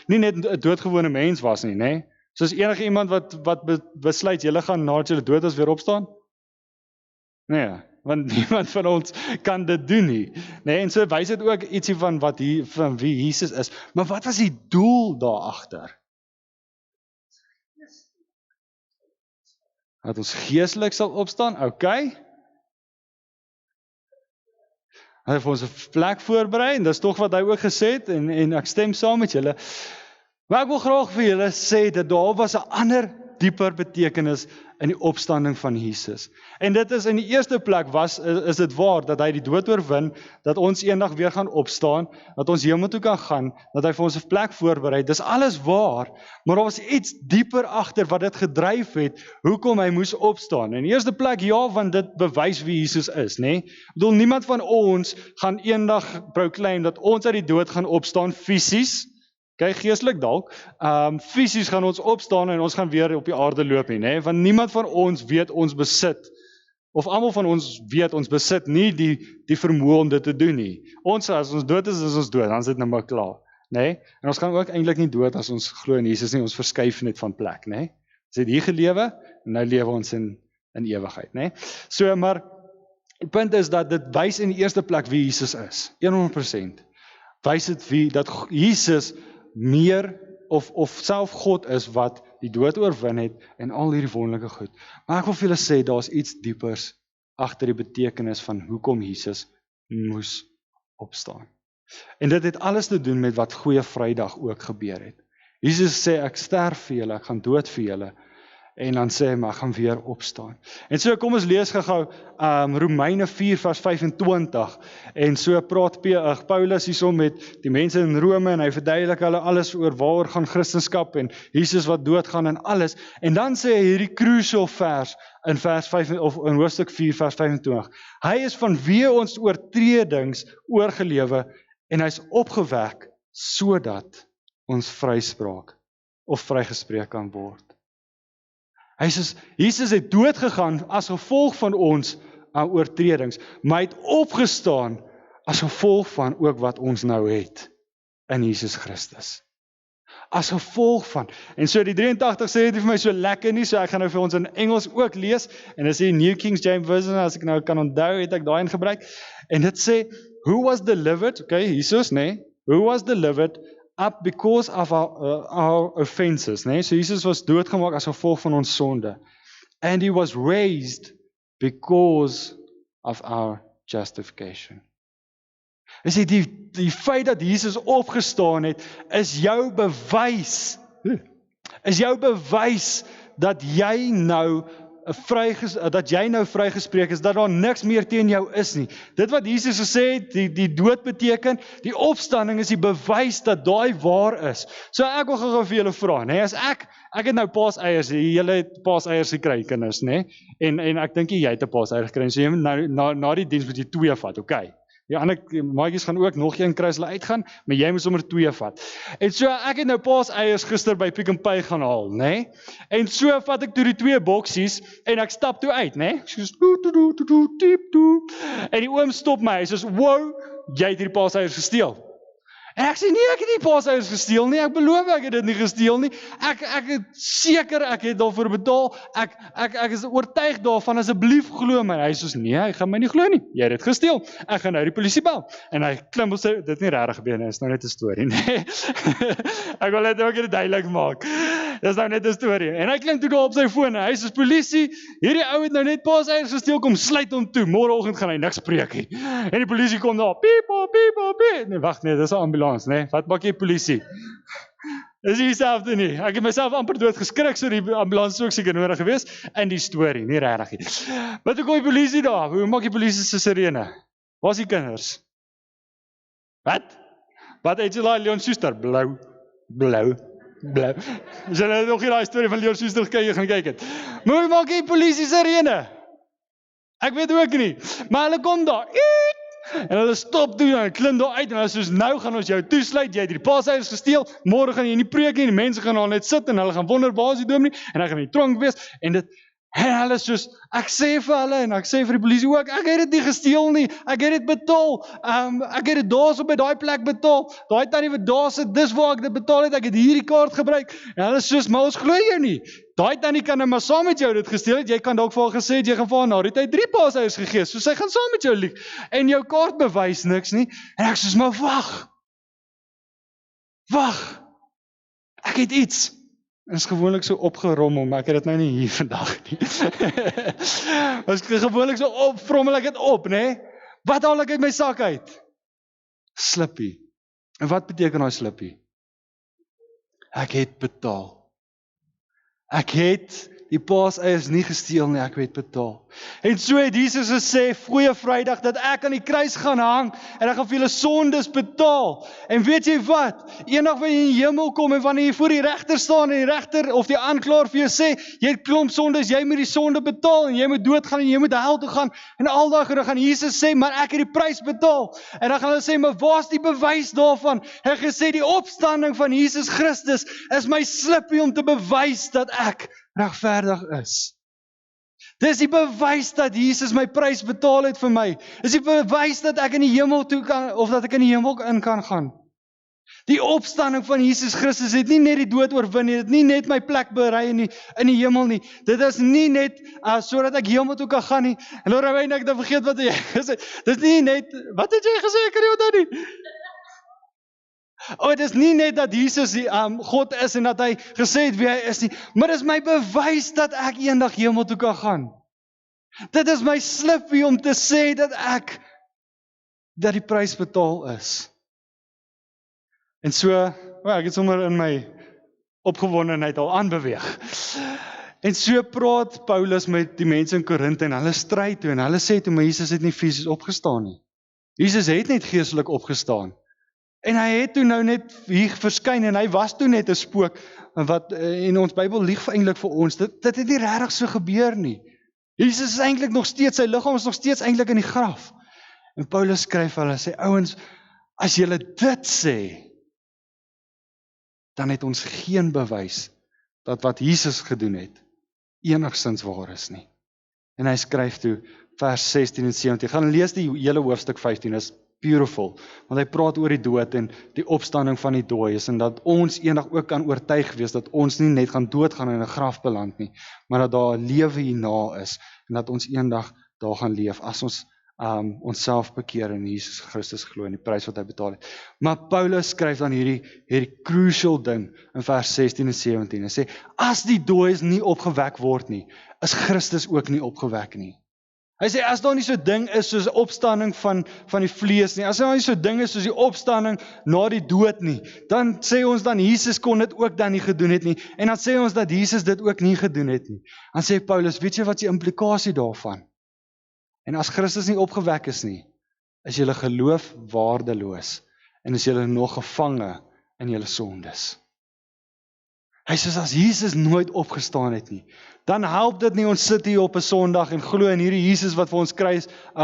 nie net 'n doodgewone mens was nie, né? Soos enige iemand wat besluit, julle gaan nadat julle dood is weer opstaan? Nee, want niemand van ons kan dit doen nie. Nee, en so wys dit ook ietsie van van wie Jesus is. Maar wat was die doel daar agter? Dat ons geestelik sal opstaan, okay? Hy het vir ons 'n plek voorberei en dis tog wat hy ook gesê het en ek stem saam met julle. Maar ek wil graag vir julle sê dat daar was 'n ander dieper betekenis in die opstanding van Jesus. En dit is in die eerste plek is dit waar dat hy die dood oorwin, dat ons eendag weer gaan opstaan, dat ons hemel toe kan gaan, dat hy vir ons 'n plek voorberei. Dis alles waar, maar daar was iets dieper agter wat dit gedryf het, hoekom hy moes opstaan. In die eerste plek ja, want dit bewys wie Jesus is, né? Ek bedoel, niemand van ons gaan eendag proclaim dat ons uit die dood gaan opstaan fisies. Okay, geestelik dalk, fisies gaan ons opstaan en ons gaan weer op die aarde loop nie, né? Want niemand van ons weet ons besit, of almal van ons weet ons besit nie die vermoë om dit te doen nie. As ons dood is ons dood, dan is dit nou maar klaar, né? En ons gaan ook eintlik nie dood as ons glo in Jesus nie, ons verskuif net van plek, né? Ons het hier gelewe, en nou lewe ons in ewigheid, né? So, maar, die punt is dat dit wys in die eerste plek wie Jesus is, 100%. Wys dit dat Jesus meer of self God is wat die dood oorwin het en al hierdie wonderlike goed. Maar ek wil vir julle sê, daar's iets diepers agter die betekenis van hoekom Jesus moes opstaan. En dit het alles te doen met wat Goeie Vrydag ook gebeur het. Jesus sê, ek sterf vir julle, ek gaan dood vir julle, en dan sê hy, maar ek gaan weer opstaan. En so kom ons lees gou Romeine 4 vers 25, en so praat Paulus hierso met die mense in Rome, en hy verduidelik hulle alles oor waaroor gaan Christendom, en Jesus wat doodgaan en alles, en dan sê hy hierdie crucial vers, in vers 5, of in hoofstuk 4 vers 25, hy is vanweë ons oortredings oorgelewe, en hy is opgewek, sodat ons vryspraak, of vrygespreek kan word. Jesus het doodgegaan as gevolg van ons oortredings, maar hy het opgestaan as gevolg van ook wat ons nou het in Jesus Christus. As gevolg van, en so die 83 sê dit vir my so lekker nie, so ek gaan nou vir ons in Engels ook lees, en dis die New King James Version, as ek nou kan onthou, het ek daarin gebruik, en dit sê, who was delivered, okay, Jesus, nee, who was delivered up because of our offenses, nee? So Jesus was doodgemaak as gevolg van ons sonde. And he was raised because of our justification. Is die feit dat Jesus opgestaan het, is jou bewys dat jy nou vrygespreek is, dat daar niks meer teen jou is nie. Dit wat Jesus gesê het, die dood beteken, die opstanding is die bewys dat daai waar is. So ek wil gou vir julle vra, nee, as ek het nou paaseiers, julle het paaseiers gekry, kinders, nee, en ek dink jy het 'n paaseier gekry, so jy moet na die diens moet jy 2 vat, okay? Die ander maatjies gaan ook nog een kry as hulle uitgaan, maar jy moet sommer 2 vat. En so, ek het nou paaseiers gister by Pick n Pay gaan haal, né? En so vat ek toe die 2 boksies, en ek stap toe uit, né? Soos, en die oom stop my, hy sê, wow, jy het hierdie paaseiers gesteel. En ek sê, nee, ek het nie paaseiers gesteel nie, ek beloof ek het dit nie gesteel nie, ek het seker, ek het daarvoor betaal, ek is oortuig daarvan, asseblief glo my. Hy sê, nee, hy gaan my nie glo nie, jy het dit gesteel, ek gaan nou die polisie bel. En hy klim op sy, dit nie regtig gebeur nie, is nou net 'n storie, nee. Ek wil dit ook duidelik maak. Dis nou net 'n storie. En hy klim toe daar op sy foon, hy sê, polisie, hierdie ou het nou net paaseiers gesteel, kom sluit hom toe, môreoggend gaan hy niks spreek nie. En die polisie kom daar, piep, piep, piep. Nee, wag nee, dis 'n ambulans, nee. Wat maak jy polisie? Dis dieselfde nie. Ek het myself amper dood geskrik, so die ambulans is ook seker nodig gewees, in die storie, nie regtig nie. Wat kom die polisie daar? Hoe maak die polisie se sirene? Waar is die kinders? Wat het jy Leon Schuster? Blou. As jy nog nie daai storie van Leon Schuster gaan kyk het. Maar hoe maak die polisie sirene? Ek weet ook nie. Maar hulle kom daar. En hulle stop toe en klim daar uit en hulle soos nou gaan ons jou toesluit, jy het die paaseiers gesteel, môre gaan jy nie preek nie, die mense gaan daar net sit en hulle gaan wonder waar is die dominee en hy gaan in die tronk wees en hulle soos, ek sê vir hulle en ek sê vir die polisie ook, ek het dit nie gesteel nie, ek het dit betaal, ek het dit daar so by daai plek betaal, daai tannie wat daar sit, dis waar ek dit betaal het, ek het hierdie kaart gebruik, en hulle soos, maar ons glo jou nie, daai tannie kan nou maar saam met jou dit gesteel het, jy kan dalk vir haar gesê het, jy gaan vir haar na die tyd 3 paaseiers gegee, so sy gaan saam met jou lieg, en jou kaart bewys niks nie, en ek soos, maar wag, ek het iets, en is gewoonlik so opgerommel, maar ek het dit nou nie hier vandag nie. Is gewoonlik so vrommel ek het op, né? Wat haal ek uit my sak uit? Slippie. En wat beteken daai slippie? Ek het betaal. Ek het die paaseiers nie gesteel nie, ek het betaal. En so het Jesus gesê, Goeie Vrydag, dat ek aan die kruis gaan hang, en ek gaan vir julle sondes betaal. En weet jy wat? Eendag wanneer jy in die hemel kom, en wanneer jy voor die regter staan, en die regter of die aanklaer vir jou sê, jy het klomp sondes, jy moet die sonde betaal, en jy moet doodgaan, en jy moet hel toe gaan, en al daai goed, dan gaan Jesus sê, maar ek het die prys betaal. En dan gaan hulle sê, maar waar is die bewys daarvan? Hy het gesê, die opstanding van Jesus Christus is my slippie om te bewys dat ek regverdig is. Dis die bewys dat Jesus my prys betaal het vir my. Dis die bewys dat ek in die hemel toe kan, of dat ek in die hemel in kan gaan. Die opstanding van Jesus Christus het nie net die dood oorwin nie, dit het nie net my plek berei in die hemel nie. Dit is nie net sodat ek hemel toe kan gaan nie. En Lorraine, ek het vergeet wat jy gesê. Dis nie net, wat het jy gesê? Ek kan nie onthou nie. Dit is nie net dat Jesus God is en dat hy gesê het wie hy is nie, maar dit is my bewys dat ek eendag hemel toe kan gaan. Dit is my slippie om te sê dat die prys betaal is. En so, ek het sommer in my opgewondenheid al aanbeweeg. En so praat Paulus met die mense in Korinthe en hulle stry toe en hulle sê toe, maar Jesus het nie fisies opgestaan nie. Jesus het net geestelik opgestaan. En hy het toe nou net hier verskyn en hy was toe net 'n spook wat in ons Bybel lieg eintlik vir ons. Dit het nie regtig so gebeur nie. Jesus is eintlik nog steeds, sy liggaam is nog steeds eintlik in die graf. En Paulus skryf hulle, sê ouens, as julle dit sê, dan het ons geen bewys dat wat Jesus gedoen het enigstens waar is nie. En hy skryf toe vers 16 en 17. Gaan lees die hele hoofstuk 15, is beautiful, want hy praat oor die dood en die opstanding van die dooies en dat ons eendag ook kan oortuig wees dat ons nie net gaan doodgaan en in 'n graf beland nie, maar dat daar 'n lewe hierna is en dat ons eendag daar gaan leef as ons onsself bekeer in Jesus Christus glo en die prys wat hy betaal het. Maar Paulus skryf dan hierdie crucial ding in vers 16 en 17 en sê, as die dooies nie opgewek word nie, is Christus ook nie opgewek nie. Hy sê, as daar nie so ding is soos opstanding van die vlees nie, as daar nie so ding is soos die opstanding na die dood nie, dan sê ons dan Jesus kon dit ook dan nie gedoen het nie, en dan sê ons dat Jesus dit ook nie gedoen het nie. Dan sê Paulus, weet jy wat die implikasie daarvan? En as Christus nie opgewek is nie, is julle geloof waardeloos, en is julle nog gevange in julle sondes. Hy sê, as Jesus nooit opgestaan het nie, dan help dit nie ons sit hier op 'n Sondag en glo in hierdie Jesus wat vir ons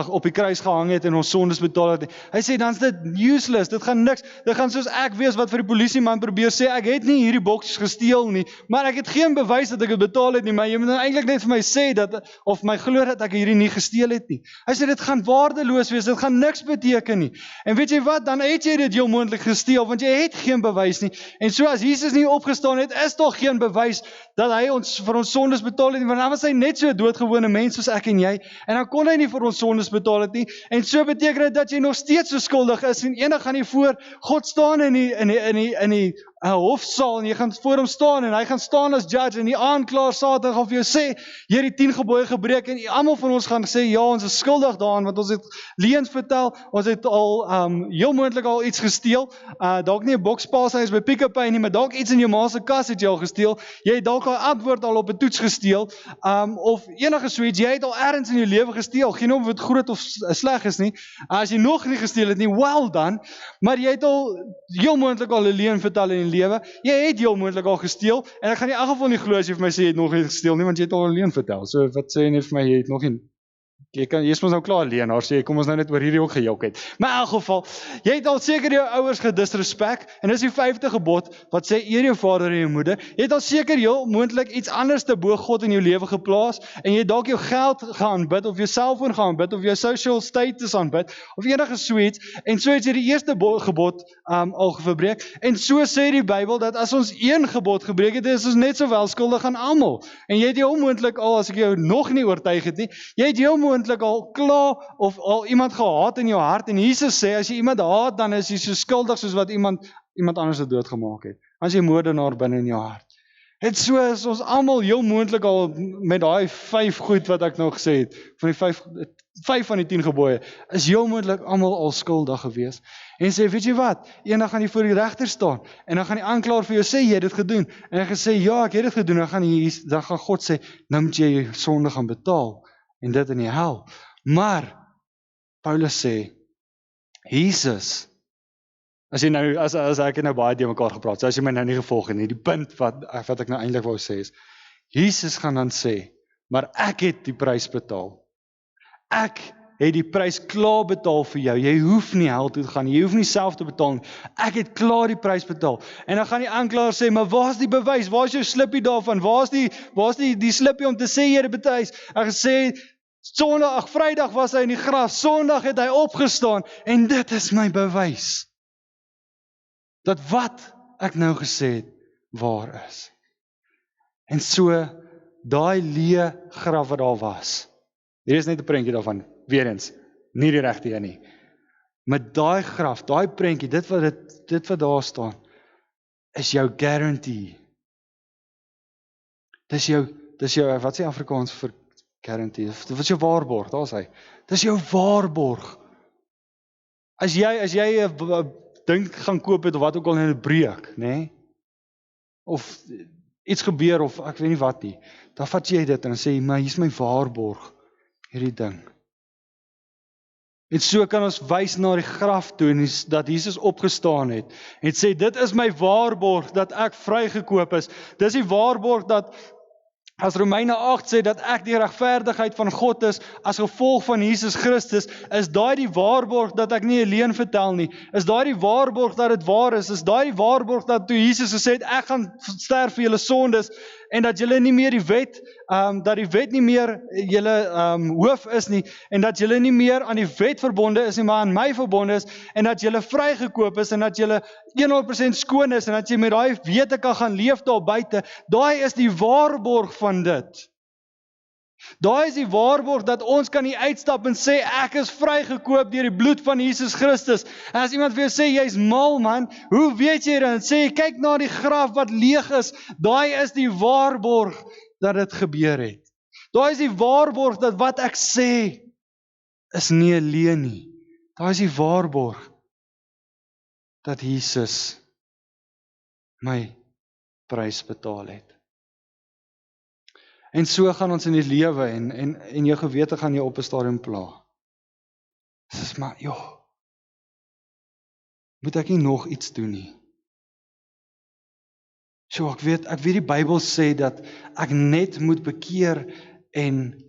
op die kruis gehang het en ons sondes betaal het nie. Hy sê, dan is dit useless, dit gaan niks, dit gaan soos ek wees wat vir die polisieman probeer sê, ek het nie hierdie boksies gesteel nie, maar ek het geen bewys dat ek dit betaal het nie, maar jy moet nou eintlik net vir my sê, of my glo dat ek hierdie nie gesteel het nie. Hy sê, dit gaan waardeloos wees, dit gaan niks beteken nie. En weet jy wat, dan het jy dit heel moontlik gesteel, want jy het geen bewys nie. En so as Jesus nie opgestaan het, is daar geen bewys dat hy vir ons sondes betaal het nie, want dan was hy net so 'n doodgewone mens soos ek en jy, en dan kon hy nie vir ons sondes betaal het nie, en so beteken dit dat jy nog steeds so skuldig is, en eendag gaan jy voor God staan in die hofsaal, en jy gaan voor hom staan, en hy gaan staan as judge, en die aanklaer Satan gaan vir jou sê, jy het die 10 gebooie gebreek, en almal van ons gaan sê, ja, ons is skuldig daaraan, want ons het leuns vertel, ons het al, heel moontlik al iets gesteel, dalk nie 'n bokspaashuis by Pick n Pay nie, maar dalk iets in jou ma se kas het jy al gesteel, jy het dalk al antwoord al op 'n toets gesteel, of enige soets, jy het al ergens in jou lewe gesteel, geen of dit groot of sleg is nie, as jy nog nie gesteel het nie, well done, maar jy het al heel moontlik al 'n leuen vertel in lewe, jy het heel moontlik al gesteel, en ek gaan in elk geval nie glo as jy vir my sê jy het nog nie gesteel nie, want jy het al 'n leuen vertel, so wat sê jy net vir my, jy het nog nie Jy is mos nou klaar leenaar, so jy kom ons nou net oor hierdie ook gejok het. Maar in elk geval, jy het al seker jou ouers gedisrespek, en dis die 5de gebod, wat sê, eer jou vader en jou moeder. Jy het al seker heel moontlik iets anders te bo God in jou lewe geplaas, en jy het dalk jou geld gaan aanbid, of jou selfoon gaan aanbid, of jou social status aanbid, of enige soets, en so het jy die eerste gebod al verbreek, en so sê die Bybel, dat as ons een gebod gebreek het, is ons net sowel skuldig aan almal. En jy het heel moontlik al, as ek jou nog nie oortuig het nie, jy het heel moontlik al klaar, of al iemand gehaat in jou hart, en Jesus sê, as jy iemand haat, dan is jy so skuldig, soos wat iemand anders het doodgemaak het. As jy moordenaar binne in jou hart. Het so is ons almal heel moontlik al met daai 5 goed wat ek nou gesê het, van die 5 van die 10 gebooie, is heel moontlik almal al skuldig gewees. En sê, weet jy wat, eendag gaan jy voor die regter staan, en dan gaan die aanklaer vir jou sê, jy het dit gedoen, en hy gesê, ja, ek het dit gedoen, dan gaan God sê, nou moet jy jou sonde gaan betaal, en dit in die hel. Maar, Paulus sê, Jesus, as ek het nou baie die mekaar gepraat, so as jy my nou nie gevolg het nie, die punt wat ek nou eintlik wou sê is, Jesus gaan dan sê, maar ek het die prys betaal. Ek het die prys klaar betaal vir jou. Jy hoef nie hel toe te gaan, jy hoef nie self te betaal nie. Ek het klaar die prys betaal. En dan gaan die aanklaer sê, maar waar is die bewys? Waar is jou slippie daarvan? Waar is die slippie om te sê jy het betuis? Hy gesê, Vrydag was hy in die graf, Sondag het hy opgestaan, en dit is my bewys. Dat wat ek nou gesê het, waar is. En so, daai leë graf wat daar was, hier is net 'n prentjie daarvan, weer eens, nie die regte een nie. Met daai graf, daai prentjie, dit wat daar staan, is jou guarantee. Dis jou, wat sê Afrikaans vir guarantee? Dit is jou waarborg, daar is hy. Dis jou waarborg. As jy 'n ding gaan koop het, of wat ook al in 'n breek, nê? Of iets gebeur, of ek weet nie wat nie, dan vat jy dit en sê, maar hier is my waarborg, hierdie ding. En so kan ons wys na die graf toe, en dat Jesus opgestaan het, en sê, dit is my waarborg, dat ek vrygekoop is. Dis die waarborg dat, as Romeine 8 sê, dat ek die regverdigheid van God is, as gevolg van Jesus Christus, is daai die waarborg dat ek nie 'n leuen vertel nie, is daai die waarborg dat dit waar is daai die waarborg dat toe Jesus gesê het, ek gaan sterf vir julle sondes, en dat julle nie meer die wet, dat die wet nie meer julle hoof is nie, en dat julle nie meer aan die wet verbonde is nie, maar aan my verbonde is, en dat julle vrygekoop is, en dat julle 100% skoon is, en dat jy met daai wete kan gaan leef daar buite. Daai is die waarborg van dit. Daai is die waarborg dat ons kan nie uitstap en sê, ek is vrygekoop deur die bloed van Jesus Christus. En as iemand vir jou sê, jy's mal man, hoe weet jy dit? En sê, kyk na die graf wat leeg is, daai is die waarborg dat dit gebeur het. Daai is die waarborg dat wat ek sê, is nie 'n leuen nie. Daai is die waarborg dat Jesus my prys betaal het. En so gaan ons in die lewe, en jou gewete gaan jou op 'n stadium pla. Dis maar, moet ek nie nog iets doen nie. So, ek weet die Bybel sê dat ek net moet bekeer en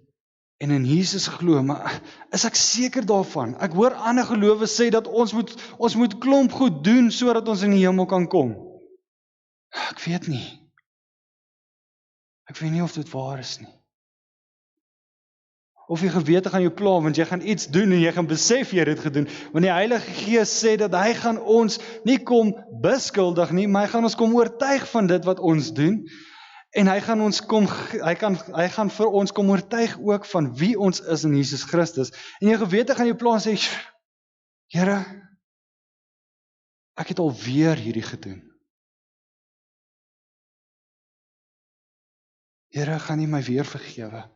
in Jesus glo, maar is ek seker daarvan? Ek hoor ander gelowiges sê dat ons moet klomp goed doen, sodat ons in die hemel kan kom. Ek weet nie. Ek weet nie of dit waar is nie. Of jy gewete gaan jou pla, want jy gaan iets doen, en jy gaan besef jy het dit gedoen, want die Heilige Gees sê dat hy gaan ons nie kom beskuldig nie, maar hy gaan ons kom oortuig van dit wat ons doen, en hy gaan vir ons kom oortuig ook van wie ons is in Jesus Christus, en jou gewete gaan jou pla en sê, Here, ek het alweer hierdie gedoen. Here, gaan nie my weer vergewe.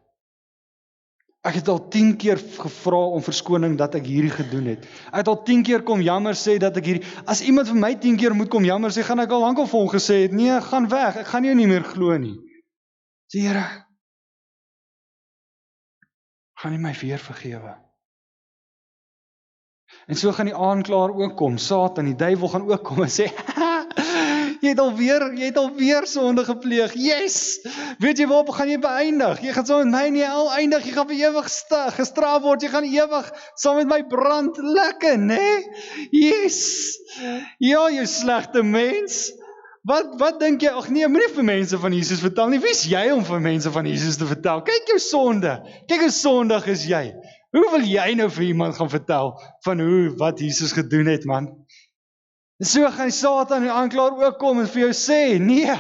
Ek het al 10 keer gevra om verskoning dat ek hierdie gedoen het. Ek het al 10 keer kom jammer sê dat ek hierdie, as iemand vir my 10 keer moet kom jammer sê, gaan ek al lankal vir hom gesê het, nee, gaan weg, ek gaan jou nie meer glo nie. Sê, Here, gaan nie my weer vergewe. En so gaan die aanklaer ook kom, Satan, die duiwel gaan ook kom en sê, jy het alweer sonde gepleeg. Yes! Weet jy waarop gaan jy beëindig? Jy gaan saam met my in die hel eindig, jy gaan vir ewig gestraf word, jy gaan ewig saam met my brand. Lekker, né? Yes! Ja, jy slegte mens. Wat dink jy? Ag nee, moenie vir mense van Jesus vertel nie. Wie is jy om vir mense van Jesus te vertel? Kyk jou sonde. Kyk hoe sondig is jy. Hoe wil jy nou vir iemand gaan vertel van wat Jesus gedoen het, man? So gaan die Satan en die aanklaer ook kom en vir jou sê, nee,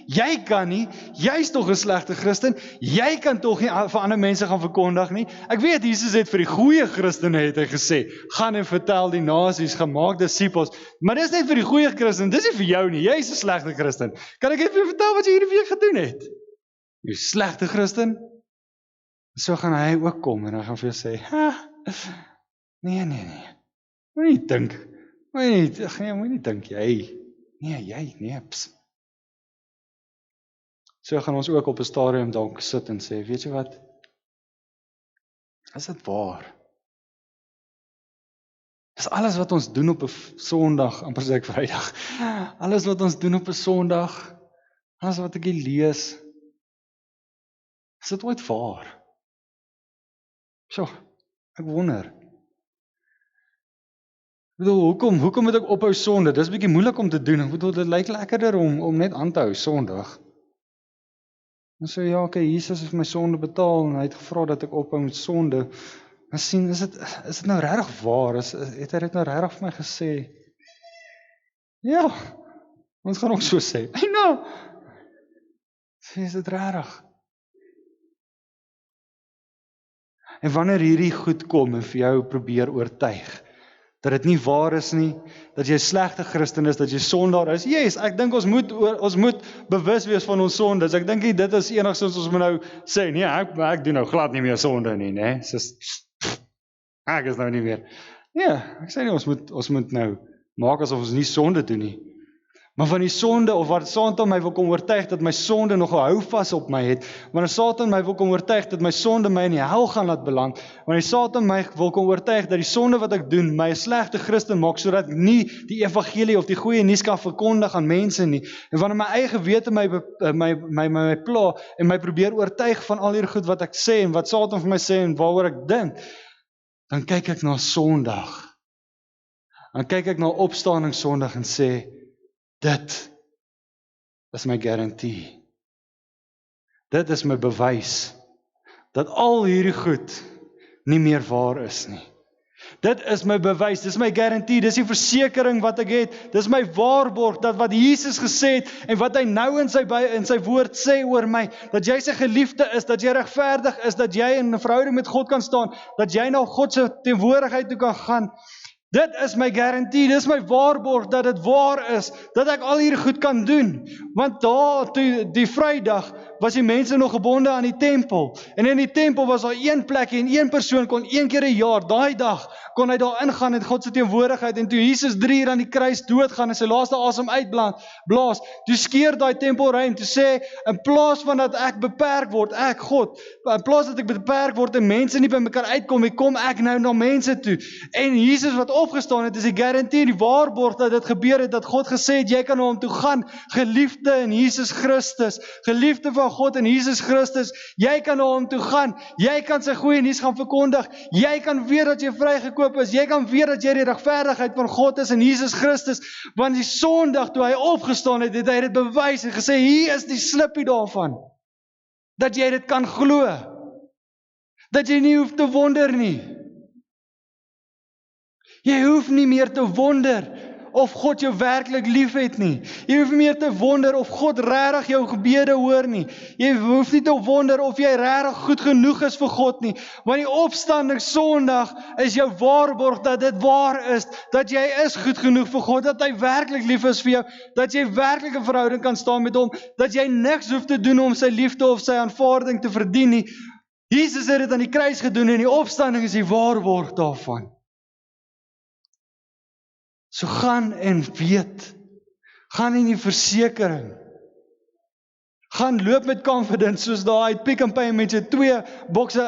jy kan nie, jy's tog 'n slegte Christen, jy kan tog nie vir ander mense gaan verkondig nie. Ek weet, Jesus het vir die goeie Christene het hy gesê, gaan en vertel die nasies, gaan maak disippels, maar dis net vir die goeie Christen, dis nie vir jou nie, jy's 'n slegte Christen. Kan ek net vir jou vertel wat jy hierdie week gedoen het? Jy slegte Christen? So gaan hy ook kom en hy gaan vir jou sê, nee, moenie dink, moenie dink jy, nee, ps. So gaan ons ook op 'n stadium dalk sit en sê, weet jy wat, is dit waar? Dis alles wat ons doen op 'n Sondag, amper sê ek Vrydag, alles wat ons doen op 'n Sondag, alles wat ek hier lees, is dit ooit waar? So, ek wonder. Ek bedoel, hoekom moet ek ophou sonde? Dis 'n bietjie moeilik om te doen. Ek bedoel, dit lyk lekkerder om net aan te hou Sondag. En so ja, okay, Jesus het my sonde betaal en hy het gevra dat ek ophou met sonde. Maar sien, is dit nou regtig waar? Het hy dit nou regtig vir my gesê? Ja, ons gaan ook so sê. I know. Is dit regtig? En wanneer hierdie goed kom en vir jou probeer oortuig, dat dit nie waar is nie, dat jy 'n slegte Christen is, dat jy sondaar is, yes, ek dink ons moet bewus wees van ons sondes, ek dink dit is enigstens ons moet nou sê, nee, ek doen nou glad nie meer sonde nie, né? Ek is nou nie meer. Nee, ek sê nie, ons moet nou maak asof ons nie sonde doen nie. Maar van die sonde, of wat Satan my wil kom oortuig, dat my sonde nog 'n houvas op my het, wanneer Satan my wil kom oortuig, dat my sonde my in die hel gaan laat beland, wanneer Satan my wil kom oortuig, dat die sonde wat ek doen, my 'n slegte Christen maak, sodat ek nie die evangelie of die goeie nuus kan verkondig aan mense nie, en wanneer my eie gewete my pla, en my probeer oortuig van al hierdie goed wat ek sê, en wat Satan vir my sê, en waaroor ek dink, dan kyk ek na Sondag, dan kyk ek na opstanding Sondag en sê, dit is my garantie. Dit is my bewys dat al hierdie goed nie meer waar is nie. Dit is my bewys, dis my garantie, dis die versekering wat ek het, dis my waarborg dat wat Jesus gesê het en wat hy nou in sy woord sê oor my, dat jy sy geliefde is, dat jy regverdig is, dat jy in 'n verhouding met God kan staan, dat jy na God se teenwoordigheid toe kan gaan. Dit is my garantie, dit is my waarborg dat dit waar is, dat ek al hierdie goed kan doen. Want daar, die Vrydag, was die mense nog gebonde aan die tempel. En in die tempel was daar een plek en een persoon kon een keer 'n jaar, daai dag, kon hy daar ingaan in God se teenwoordigheid. En toe Jesus 3 uur aan die kruis doodgaan en sy laaste asem uitblaas, toe skeur daai tempelruim, toe sê, in plaas van dat ek beperk word, ek God, in plaas dat ek beperk word en mense nie by mekaar uitkom, kom ek nou na mense toe. En Jesus wat opgestaan het, is die garantie, die waarborg dat dit gebeur het, dat God gesê het, jy kan na hom toe gaan, geliefde in Jesus Christus, geliefde van God in Jesus Christus, jy kan na hom toe gaan, jy kan sy goeie nuus gaan verkondig, jy kan weet dat jy vrygekoop is, jy kan weet dat jy die regverdigheid van God is in Jesus Christus, want die Sondag toe hy opgestaan het, het hy dit bewys en gesê, hier is die slippie daarvan, dat jy dit kan glo, dat jy nie hoef te wonder nie. Jy hoef nie meer te wonder of God jou werklik lief het nie. Jy hoef nie meer te wonder of God regtig jou gebede hoor nie. Jy hoef nie te wonder of jy regtig goed genoeg is vir God nie. Want die opstanding Sondag is jou waarborg dat dit waar is, dat jy is goed genoeg vir God, dat hy werklik lief is vir jou, dat jy werklik 'n verhouding kan staan met hom, dat jy niks hoef te doen om sy liefde of sy aanvaarding te verdien nie. Jesus het dit aan die kruis gedoen en die opstanding is die waarborg daarvan. So gaan en weet, gaan in die versekering, gaan loop met confidence, soos daai Pick n Pay met jou 2 bokse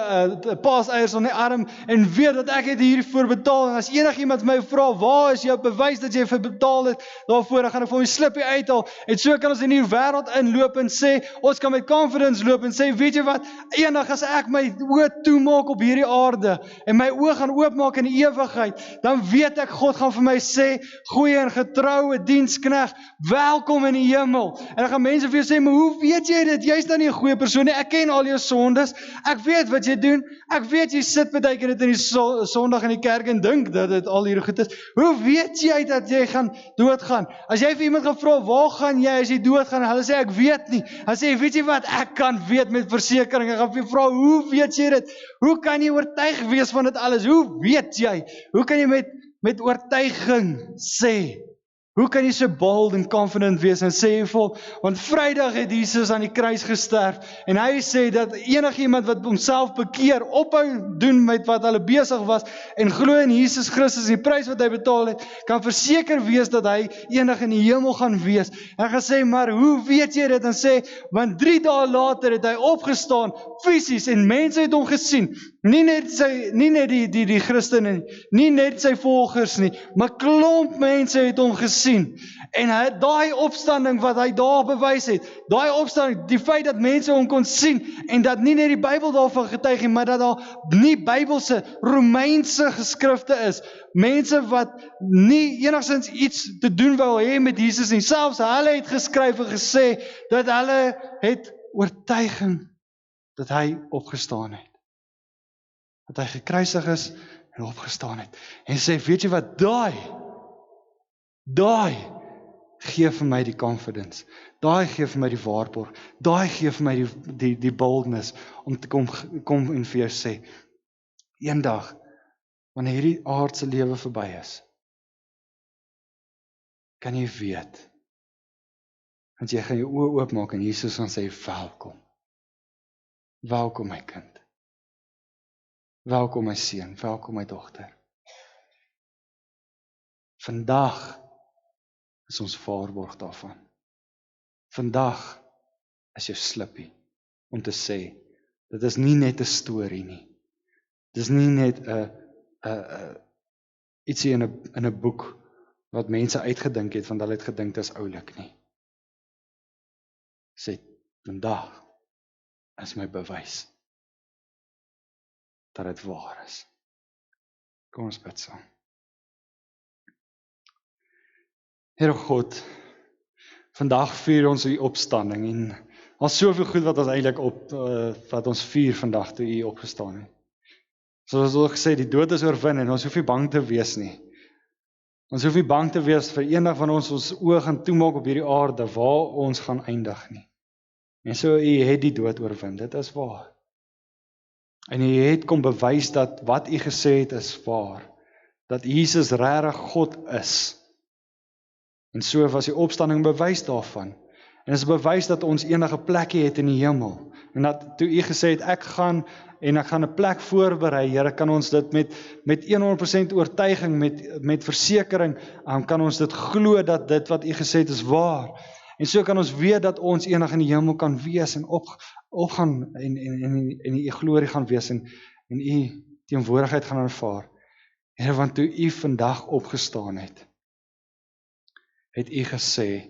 paaseiers op die arm, en weet dat ek het hiervoor betaal, en as enigiemand my vra, waar is jou bewys dat jy vir betaal het daarvoor, dan gaan ek vir my slippie uithaal, en so kan ons in die wêreld inloop en sê, ons kan met confidence loop en sê, weet jy wat, eendag as ek my oë toemaak op hierdie aarde, en my oë gaan oopmaak in die ewigheid, dan weet ek, God gaan vir my sê, goeie en getroue diensknegt, welkom in die hemel, en dan gaan mense vir jou sê, maar hoe weet jy dit, jy is dan nie 'n goeie persoon nie, ek ken al jou sondes, ek weet wat jy doen, ek weet jy sit baie keer dit in die Sondag in die kerk en dink dat dit al hierdie goed is, hoe weet jy dat jy gaan doodgaan, as jy vir iemand gaan vra, waar gaan jy as jy doodgaan, en hulle sê, ek weet nie, dan sê, weet jy wat, ek kan weet met versekering, ek gaan vir jou vra, hoe weet jy dit, hoe kan jy oortuig wees van dit alles, hoe weet jy, hoe kan jy met oortuiging sê, hoe kan jy so bold en confident wees en sê vol, want Vrydag het Jesus aan die kruis gesterf, en hy sê dat enigiemand wat homself bekeer, ophou doen met wat hulle besig was, en glo in Jesus Christus, die prys wat hy betaal het, kan verseker wees dat hy eendag in die hemel gaan wees, en hy gaan sê, maar hoe weet jy dit, en sê, want 3 dae later het hy opgestaan, fisies, en mense het hom gesien, nie net die Christene, nie net sy volgers nie, maar klomp mense het hom gesien, en daai opstanding wat hy daar bewys het, daai opstanding, die feit dat mense hom kon sien, en dat nie net die Bybel daarvan getuig het, maar dat daar nie Bybelse, Romeinse geskrifte is, mense wat nie enigstens iets te doen wou hê met Jesus nie, selfs hulle het geskryf en gesê, dat hulle het oortuiging, dat hy opgestaan het, dat hy gekruisig is, en opgestaan het, en sê, weet jy wat, daai gee vir my die confidence, daai gee vir my die waarborg, daai gee vir my die boldness, om te kom en vir jou sê, eendag, wanneer hierdie aardse lewe verby is, kan jy weet, want jy gaan jou oë oopmaak, en Jesus gaan sê, welkom my kind, welkom my seun, welkom my dogter, vandag is ons waarborg daarvan. Vandag is jou slippie om te sê, dit is nie net 'n storie nie. Dit is nie net 'n ietsie in 'n boek wat mense uitgedink het, want hulle het gedink dit is oulik nie. Sê, vandag is my bewys dat dit waar is. Kom ons bid saam. Here God, vandag vier ons u opstanding, en ons soveel goed wat ons eintlik wat ons vier vandag toe u opgestaan het. Soos ons gesê, die dood is oorwin, en ons hoef nie bang te wees nie. Ons hoef nie bang te wees vir eendag van ons oë gaan toemaak op hierdie aarde, waar ons gaan eindig nie. En so u het die dood oorwin, dit is waar. En u het kom bewys dat wat u gesê het is waar, dat Jesus regtig God is. En so was die opstanding bewys daarvan. En is bewys dat ons enige plekkie het in die hemel. En dat toe u gesê het, ek gaan 'n plek voorberei, Here, kan ons dit met 100% oortuiging, met versekering, kan ons dit glo dat dit wat u gesê het is waar. En so kan ons weet dat ons eendag in die hemel kan wees en opgaan en in u glorie gaan wees en u teenwoordigheid gaan ervaar. Here, want toe u vandag opgestaan het u gesê,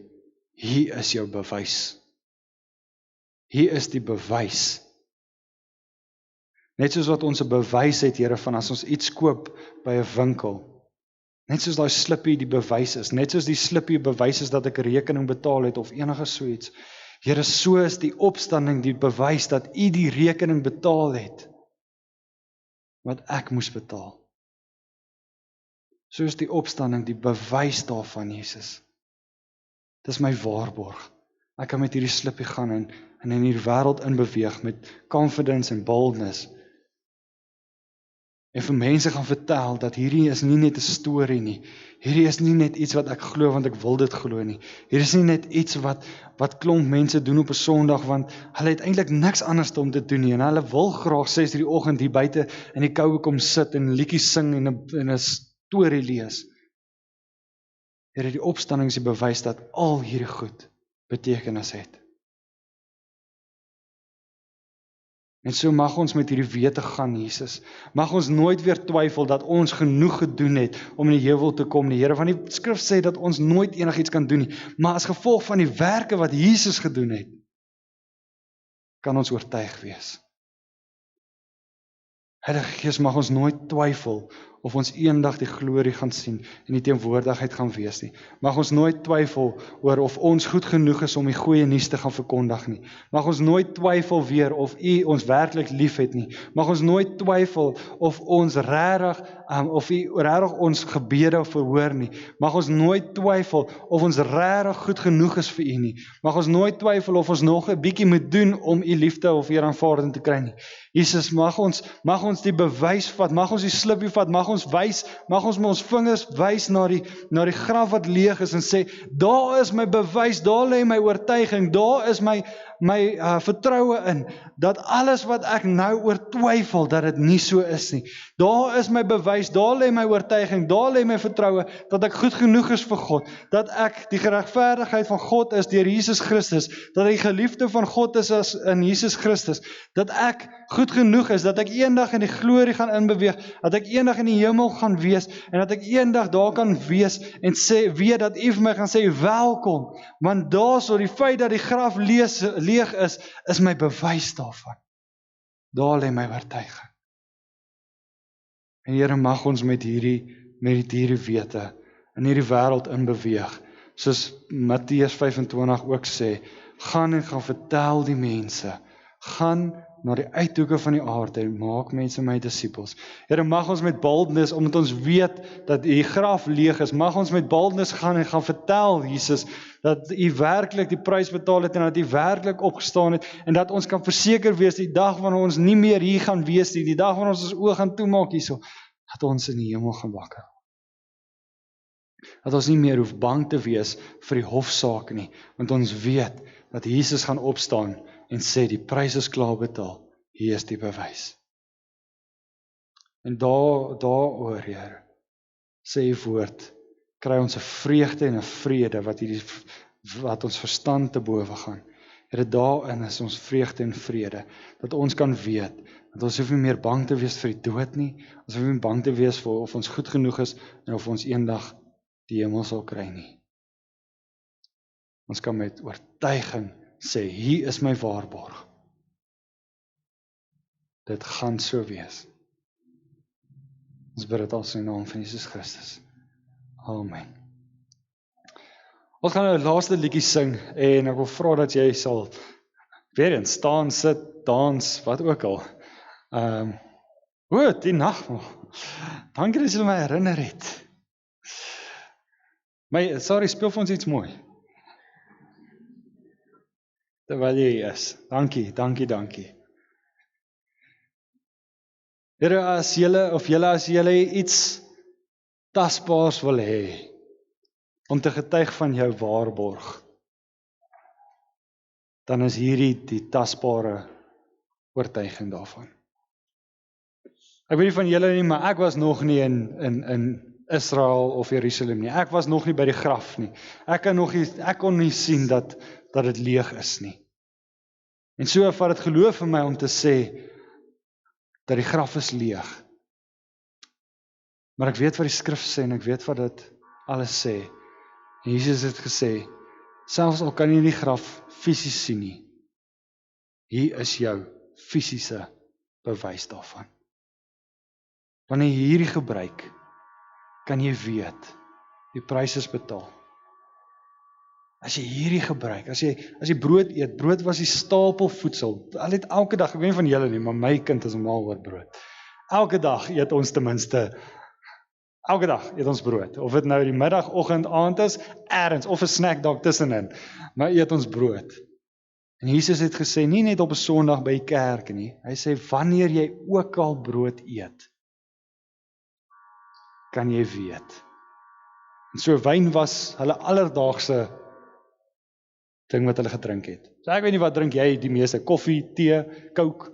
hier is jou bewys. Hier is die bewys. Net soos wat ons 'n bewys het, Here, van as ons iets koop by 'n winkel. Net soos daai slippie die bewys is, net soos die slippie bewys is dat ek 'n rekening betaal het of enige so iets. Here, so is die opstanding die bewys dat u die rekening betaal het wat ek moes betaal. So is die opstanding die bewys daarvan, Jesus. Dis my waarborg. Ek kan met hierdie slippie gaan en in hierdie wêreld inbeweeg met confidence en boldness. En vir mense gaan vertel dat hierdie is nie net 'n storie nie. Hierdie is nie net iets wat ek glo want ek wil dit glo nie. Hierdie is nie net iets wat klomp mense doen op 'n Sondag want hulle het eintlik niks anders om te doen nie en hulle wil graag 6:00 die oggend hier buite in die koue kom sit en liedjies sing en 'n storie lees. Here, die opstanding is die bewys dat al hierdie goed betekenis het. En so mag ons met hierdie wete gaan, Jesus. Mag ons nooit weer twyfel dat ons genoeg gedoen het om in die heuwel te kom nie. Here, van die skrif sê dat ons nooit enigiets kan doen nie, maar as gevolg van die werke wat Jesus gedoen het, kan ons oortuig wees. Heilige Gees, mag ons nooit twyfel of ons eendag die glorie gaan sien en die teenwoordigheid gaan wees nie. Mag ons nooit twyfel oor of ons goed genoeg is om die goeie nuus te gaan verkondig nie. Mag ons nooit twyfel weer of U ons werklik liefhet nie. Mag ons nooit twyfel of ons regtig of U regtig ons gebede verhoor nie. Mag ons nooit twyfel of ons regtig goed genoeg is vir U nie. Mag ons nooit twyfel of ons nog 'n bietjie moet doen om U liefde of U aanvaarding te kry nie. Jesus, mag ons die bewys vat, mag ons die slippie vat, mag ons met ons vingers wys na die graf wat leeg is en sê, daar is my bewys, daar lê my oortuiging, daar is my vertroue in, dat alles wat ek nou oor twyfel, dat dit nie so is nie. Daar is my bewys, daar lê my oortuiging, daar lê my vertroue, dat ek goed genoeg is vir God, dat ek die geregverdigheid van God is deur Jesus Christus, dat ek die geliefde van God is as in Jesus Christus, dat ek goed genoeg is, dat ek eendag in die glorie gaan inbeweeg, dat ek eendag in die hemel gaan wees, en dat ek eendag daar kan wees, en weet dat U vir my gaan sê, welkom, want daar so die feit dat die graf leeg is my bewys daarvan. Daar lê my oortuiging. En Here, mag ons met hierdie wete in hierdie wêreld inbeweeg, soos Matteus 25 ook sê, gaan en gaan vertel die mense, gaan na die uithoeke van die aarde en maak mense my disippels. Here, mag ons met boldness, omdat ons weet dat die graf leeg is, mag ons met boldness gaan en gaan vertel, Jesus, dat U werklik die prys betaal het en dat U werklik opgestaan het en dat ons kan verseker wees die dag wanneer ons nie meer hier gaan wees nie, die dag wanneer ons oë gaan toemaak hierso, dat ons in die hemel gaan wakker. Dat ons nie meer hoef bang te wees vir die hofsaak nie, want ons weet dat Jesus gaan opstaan en sê die prys is klaar betaal, hier is die bewys. En daaroor, Here, sê U woord, kry ons 'n vreugde en 'n vrede wat ons verstand te bowe gaan. Here, daarin is ons vreugde en vrede, dat ons kan weet, dat ons hoef nie meer bang te wees vir die dood nie, ons hoef nie bang te wees vir of ons goed genoeg is, en of ons eendag die hemel sal kry nie. Ons kan met oortuiging sê, hier is my waarborg. Dit gaan so wees. Ons bid dit als in die naam van Jesus Christus. Amen. Ons gaan nou 'n laaste liedjie sing, en ek wil vra dat jy sal weer eens staan, sit, dans, wat ook al. Die nag nog. Dankie dat jy my herinner het. Speel vir ons iets mooi. Terwyl jy hier is. Dankie. Here, as julle iets tasbaars wil hê, om te getuig van jou waarborg, dan is hierdie die tasbare oortuiging daarvan. Ek weet nie van julle nie, maar ek was nog nie in Israel of Jerusalem nie. Ek was nog nie by die graf nie. Ek kon nie sien dat dit leeg is nie. En so vat dit geloof vir my om te sê dat die graf is leeg. Maar ek weet wat die skrif sê en ek weet wat dit alles sê. En Jesus het gesê, selfs al kan jy die graf fisies sien nie, hier is jou fisiese bewys daarvan. Wanneer jy hierdie gebruik, kan jy weet, die prys is betaal. As jy hierdie gebruik, as jy brood eet, brood was die stapel voedsel, al het elke dag, ek weet nie van julle nie, maar my kind is mal oor brood. Elke dag eet ons ten minste, elke dag eet ons brood, of dit nou die middag, oggend, aand is, ergens, of 'n snack dalk tussenin, maar eet ons brood. En Jesus het gesê, nie net op 'n Sondag by die kerk nie, hy sê, wanneer jy ook al brood eet, kan jy weet. En so wyn was hulle alledaagse ding wat hulle gedrink het. So ek weet nie wat drink jy die meeste, koffie, tee, coke,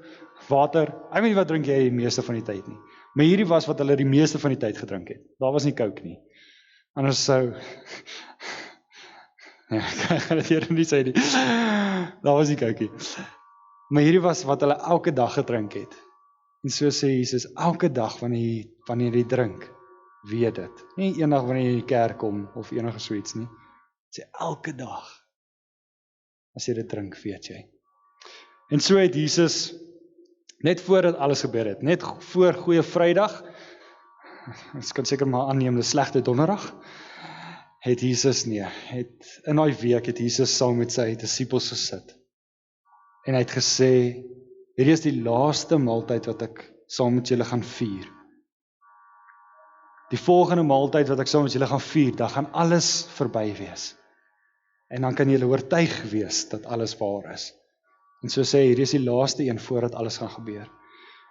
water, ek weet nie wat drink jy die meeste van die tyd nie. Maar hierdie was wat hulle die meeste van die tyd gedrink het. Daar was nie coke nie. Anders sou, ja, ek gaan dit hier nie sê nie. Daar was nie coke nie. Maar hierdie was wat hulle elke dag gedrink het. En so sê Jesus, elke dag wanneer jy drink, weet dit. Nie eendag wanneer jy in die kerk kom, of enige so iets nie. Sê elke dag, as jy dit drink, weet jy. En so het Jesus, net voordat alles gebeur het, net voor Goeie Vrydag, ons kan seker maar aanneem, die slegte donderdag, het Jesus in daai week het Jesus saam met sy disippels gesit. En hy het gesê, hierdie is die laaste maaltyd wat ek saam met julle gaan vier. Die volgende maaltyd wat ek saam met julle gaan vier, dan gaan alles verby wees. En dan kan julle oortuig wees dat alles waar is. En so sê hy, hierdie is die laaste een voordat alles gaan gebeur.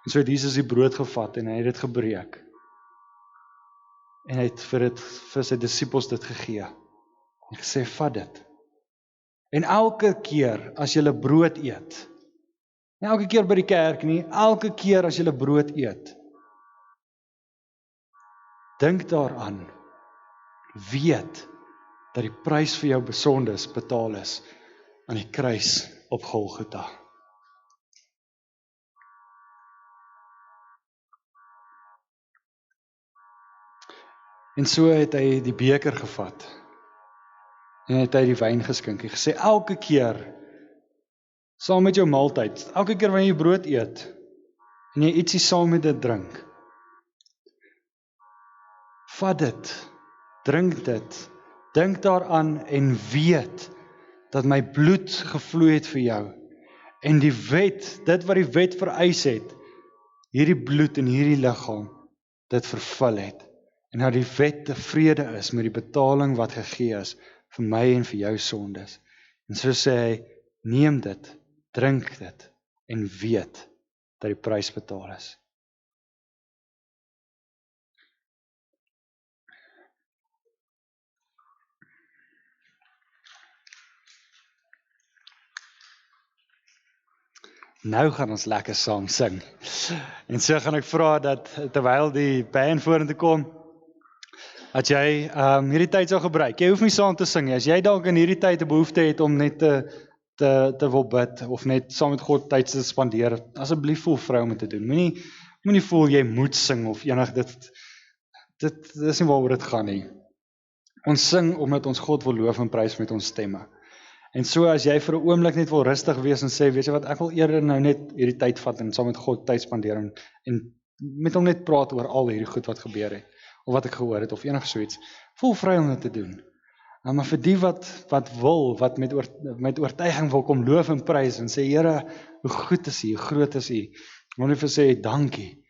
En so het Jesus die brood gevat en hy het dit gebreek. En hy het vir sy disippels dit gegee. En gesê, vat dit. En elke keer as julle brood eet, nie elke keer by die kerk nie, elke keer as julle brood eet, dink daaraan, weet dat die prys vir jou sondes betaal is aan die kruis op Golgotha. En so het hy die beker gevat, en het hy die wyn geskink, en gesê, elke keer, saam met jou maaltyd, elke keer wanneer jy brood eet, en jy ietsie saam met dit drink, vat dit, drink dit, dink daaraan en weet, dat my bloed gevloei het vir jou, en die wet, dit wat die wet vereis het, hierdie bloed en hierdie liggaam, dit vervul het, en dat die wet tevrede is met die betaling wat gegee is, vir my en vir jou sondes. En so sê hy, neem dit, drink dit, en weet, dat die prys betaal is. Nou gaan ons lekker saam sing. En so gaan ek vra dat, terwyl die band vorentoe kom, dat jy hierdie tyd sal gebruik. Jy hoef nie saam te sing nie. As jy dalk in hierdie tyd 'n behoefte het om net te wil bid, of net saam met God tyd te spandeer, asseblief voel vry om dit te doen. Moenie voel jy moet sing, of enig dit is nie waaroor dit gaan nie. Ons sing omdat ons God wil loof en prys met ons stemme. En so as jy vir 'n oomblik net wil rustig wees en sê, weet jy wat, ek wil eerder nou net hierdie tyd vat en saam met God tyd spandeer en met hom net praat oor al hierdie goed wat gebeur het, of wat ek gehoor het, of enig so iets, voel vry om dit te doen. Maar vir die wat wil, wat met oortuiging wil kom loof en prys, en sê, Here, hoe goed is U, hoe groot is U, wil net vir sê, dankie,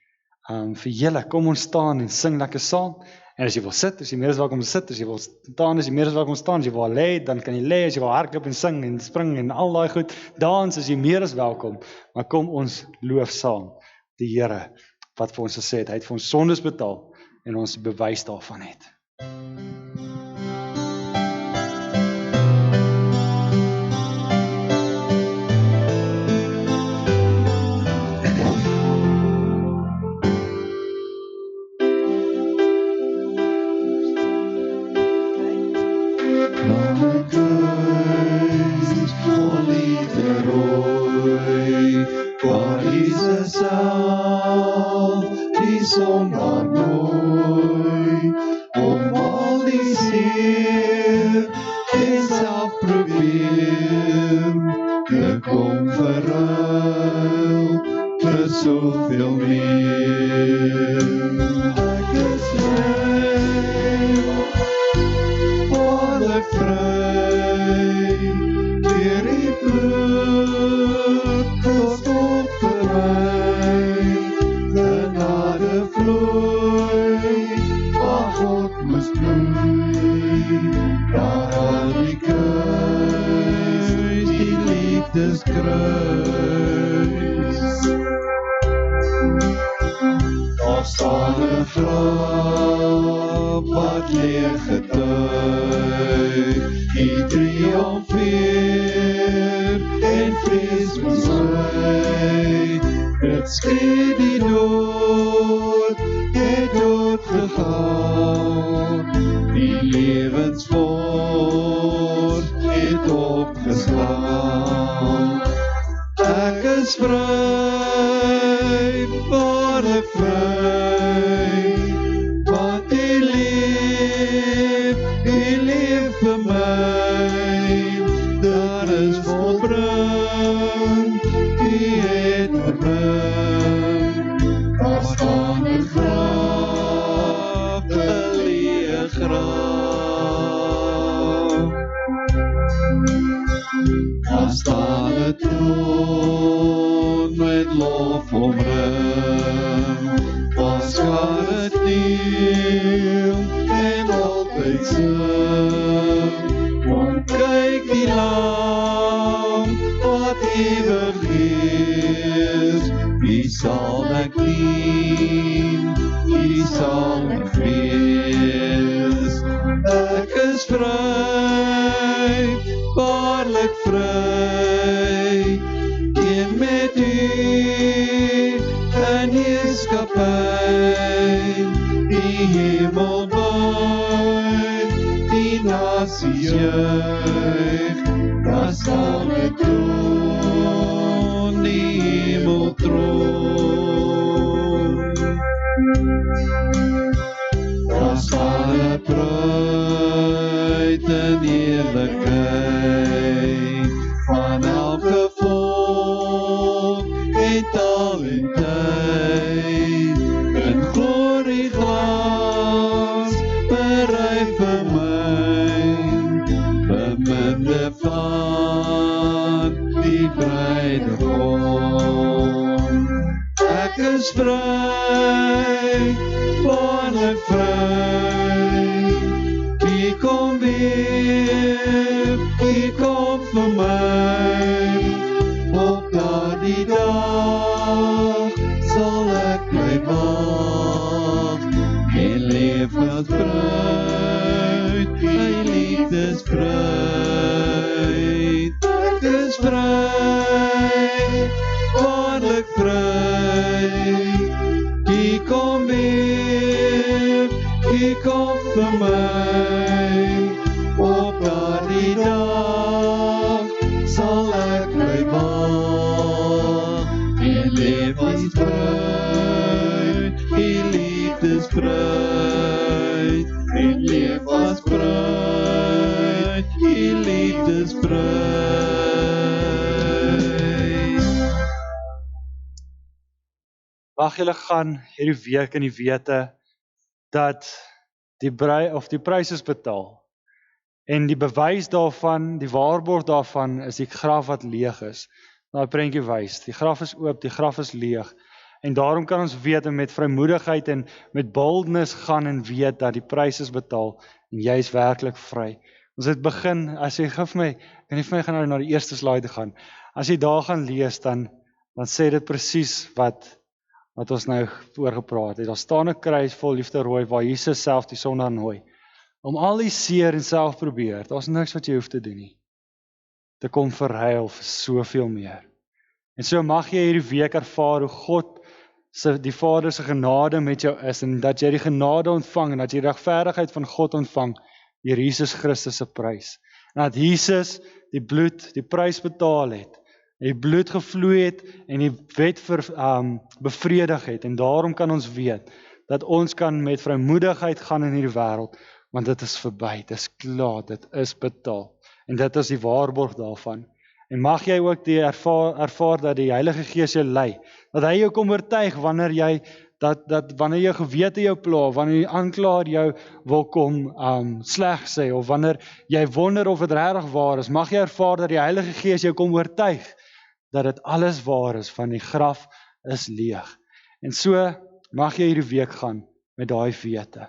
vir julle, kom ons staan en sing lekker saam, en as jy wil sit, is jy meer as welkom sit, as jy wil staan, is jy meer as welkom staan, as jy wil lê, dan kan jy lê, as jy wil hardloop en sing en spring en al daai goed, dans, is jy meer as welkom, maar kom ons loof saam, die Here, wat vir ons gesê het, hy het vir ons sondes betaal, en ons bewys daarvan het. Ek is vry, waarlik vry, want U leef vir my, daar is volbring, U het oorwin, daar staan 'n graf, 'n leë graf. Daar staan 'n troon met lof omring, waar skare kniel en altyd sing. Kom kyk die lam, wat ewig is, wie sal ek dien, wie sal ek wees. Ek is vry, waarlik vry, een met U in heerskappy, die hemel buig, die nasies juig, daar staan 'n troon, die hemeltroon. Daar staan 'n bruid in eerlikheid, van elke volk en taal en tyd, in glorieglas, berei vir my, beminde van die bruidegom. Ek is vry, waarlik vry, Wie kom weer, Wie kom vir my, op daardie dag sal ek bly wag, en leef as bruid, my liefdesbruid. Ek is vry, waarlik vry, Wie kom weer, Wie kom vir my, op daardie dag sal ek bly wag, en leef as bruid, die liefdesbruid, en leef as bruid, die liefdesbruid. Mag julle gaan hierdie week in die wete dat die prys is betaal. En die bewys daarvan, die waarborg daarvan is die graf wat leeg is. Daai prentjie wys, die graf is oop, die graf is leeg. En daarom kan ons weet en met vrymoedigheid en met boldness gaan en weet dat die prys is betaal en jy is werklik vry. Ons het begin, as jy gif my, kan jy vir my gaan nou na die eerste slide gaan. As jy daar gaan lees, dan sê dit presies wat ons nou voorgepraat het. Daar staan 'n kruis vol liefde rooi waar Jesus self die sondaar nooi. Om al die seer en self probeer, daar's niks wat jy hoef te doen nie. Te kom verruil vir soveel meer. En so mag jy hierdie week ervaar hoe God die Vader se genade met jou is en dat jy die genade ontvang en dat jy die regverdigheid van God ontvang deur Jesus Christus se prys. En dat Jesus die bloed, die prys betaal het. Die bloed gevloei het en die wet bevredig het. En daarom kan ons weet dat ons kan met vrymoedigheid gaan in hierdie wêreld, want dit is verby, dit is klaar, dit is betaal. En dit is die waarborg daarvan. En mag jy ook die ervaar dat die Heilige Gees jou lei, dat hy jou kom oortuig wanneer jy wanneer jou gewete jou pla, wanneer die aanklaer jou wil kom sleg sê, of wanneer jy wonder of dit regtig waar is, mag jy ervaar dat die Heilige Gees jou kom oortuig dat dit alles waar is, van die graf is leeg. En so mag jy hierdie week gaan met daai wete.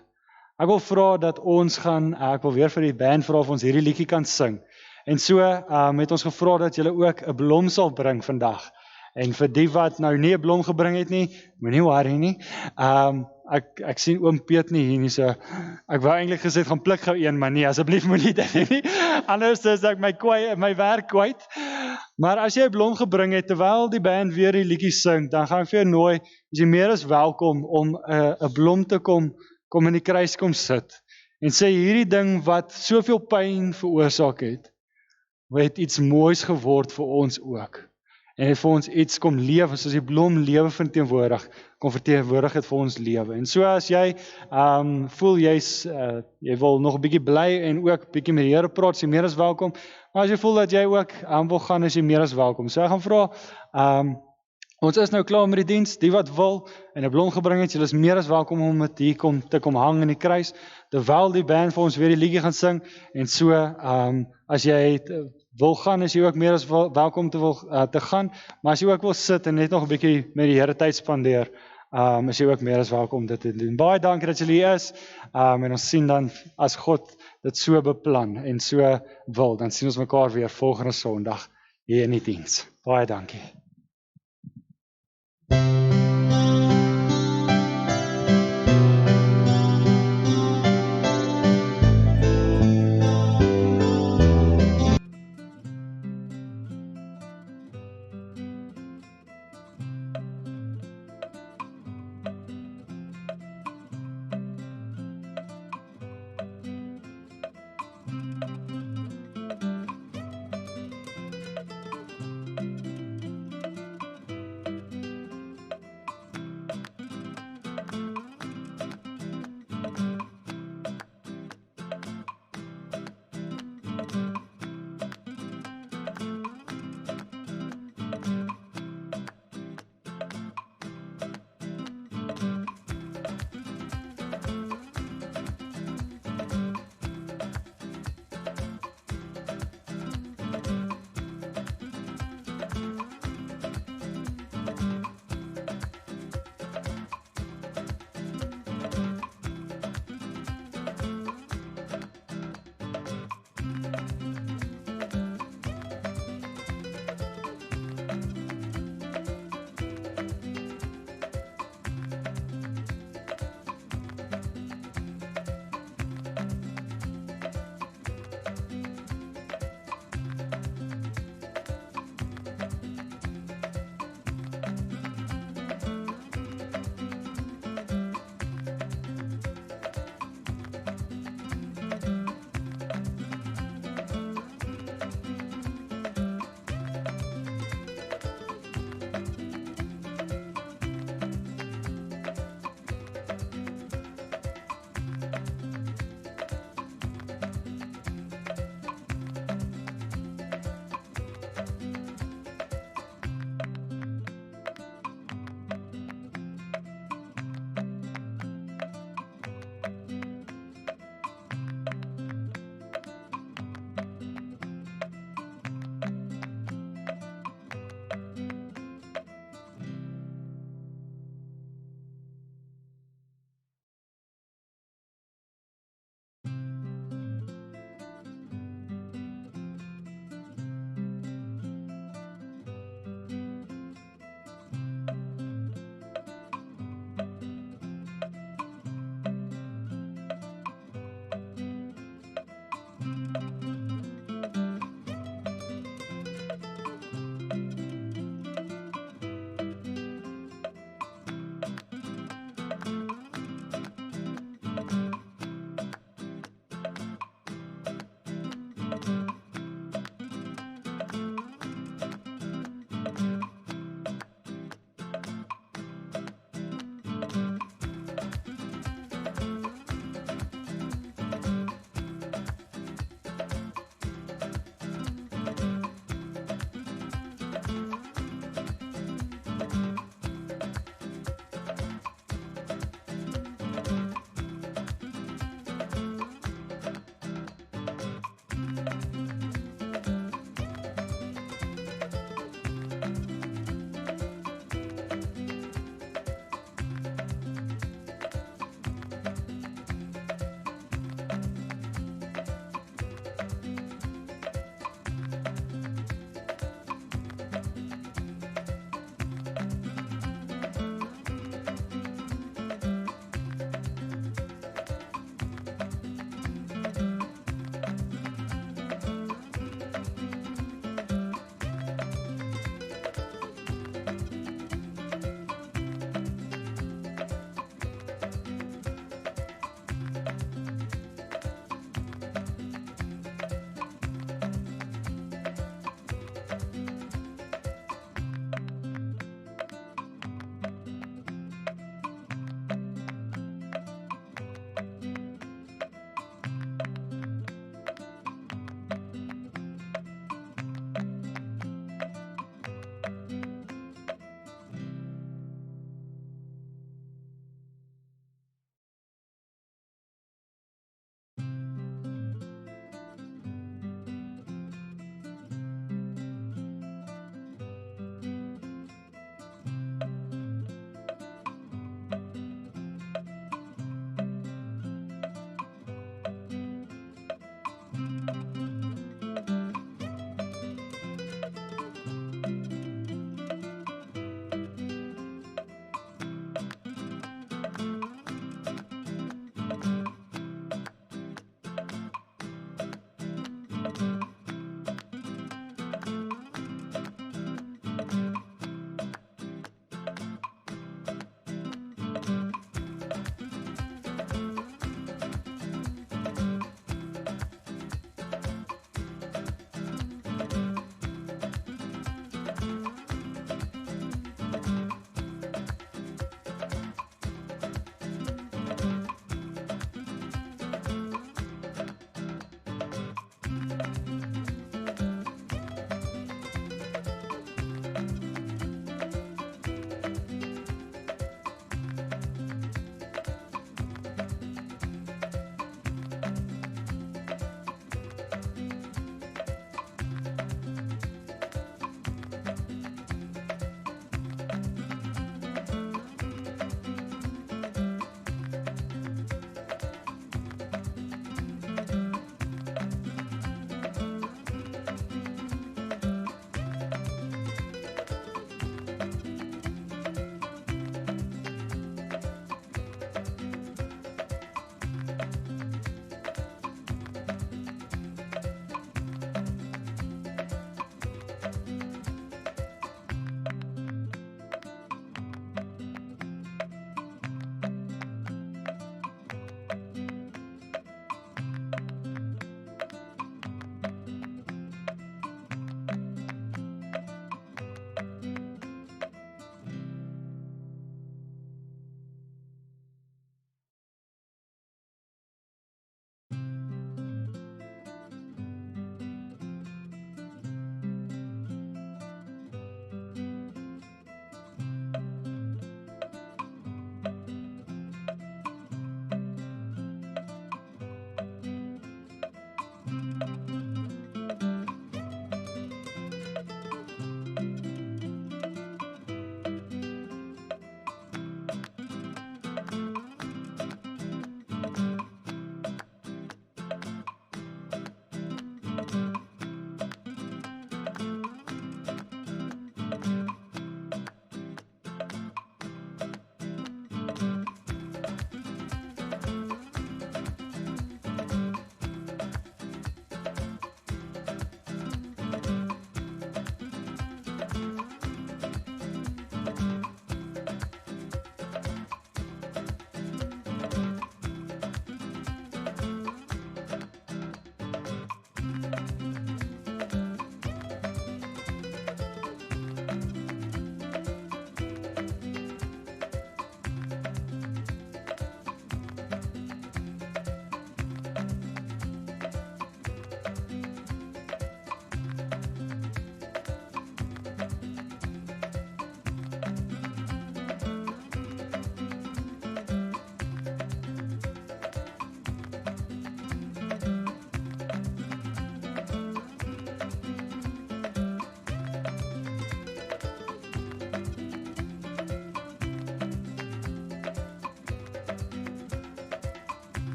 Ek wil vra dat ons gaan, ek wil weer vir die band vra of ons hierdie liedjie kan sing. En so het ons gevra dat julle ook 'n blom sal bring vandag. En vir die wat nou nie 'n blom gebring het nie, moenie worry nie. Ek sien oom Piet nie hier nie, so ek wou eintlik gesê gaan pluk gou een, maar nee, asseblief moenie dit nie. Anders is ek my werk kwyt. Maar as jy 'n blom gebring het terwyl die band weer die liedjie sing, dan gaan ek vir jou nooi, as jy meer as welkom om 'n blom te kom in die kruis kom sit en sê hierdie ding wat soveel pyn veroorsaak het iets moois geword vir ons ook. en het vir ons iets kom lewe, soos die blom lewe verteenwoordig, kom verteenwoordig het vir ons lewe. En so as jy voel jy wil nog 'n bietjie bly en ook bietjie met die Here praat, is jy meer as welkom. Maar as jy voel dat jy ook wil gaan, is jy meer as welkom. So ek gaan vra, ons is nou klaar met die diens, die wat wil en 'n blom gebring het, julle is meer as welkom om dit hier te kom hang in die kruis, terwyl die band vir ons weer die liedjie gaan sing, en so, as jy wil gaan, is jy ook meer as welkom te gaan, maar as jy ook wil sit en net nog 'n bietjie met die Here tyd spandeer, is jy ook meer as welkom dit te doen. Baie dankie dat julle hier is, en ons sien dan, as God dit so beplan en so wil, dan sien ons mekaar weer volgende Sondag hier in die diens. Baie dankie.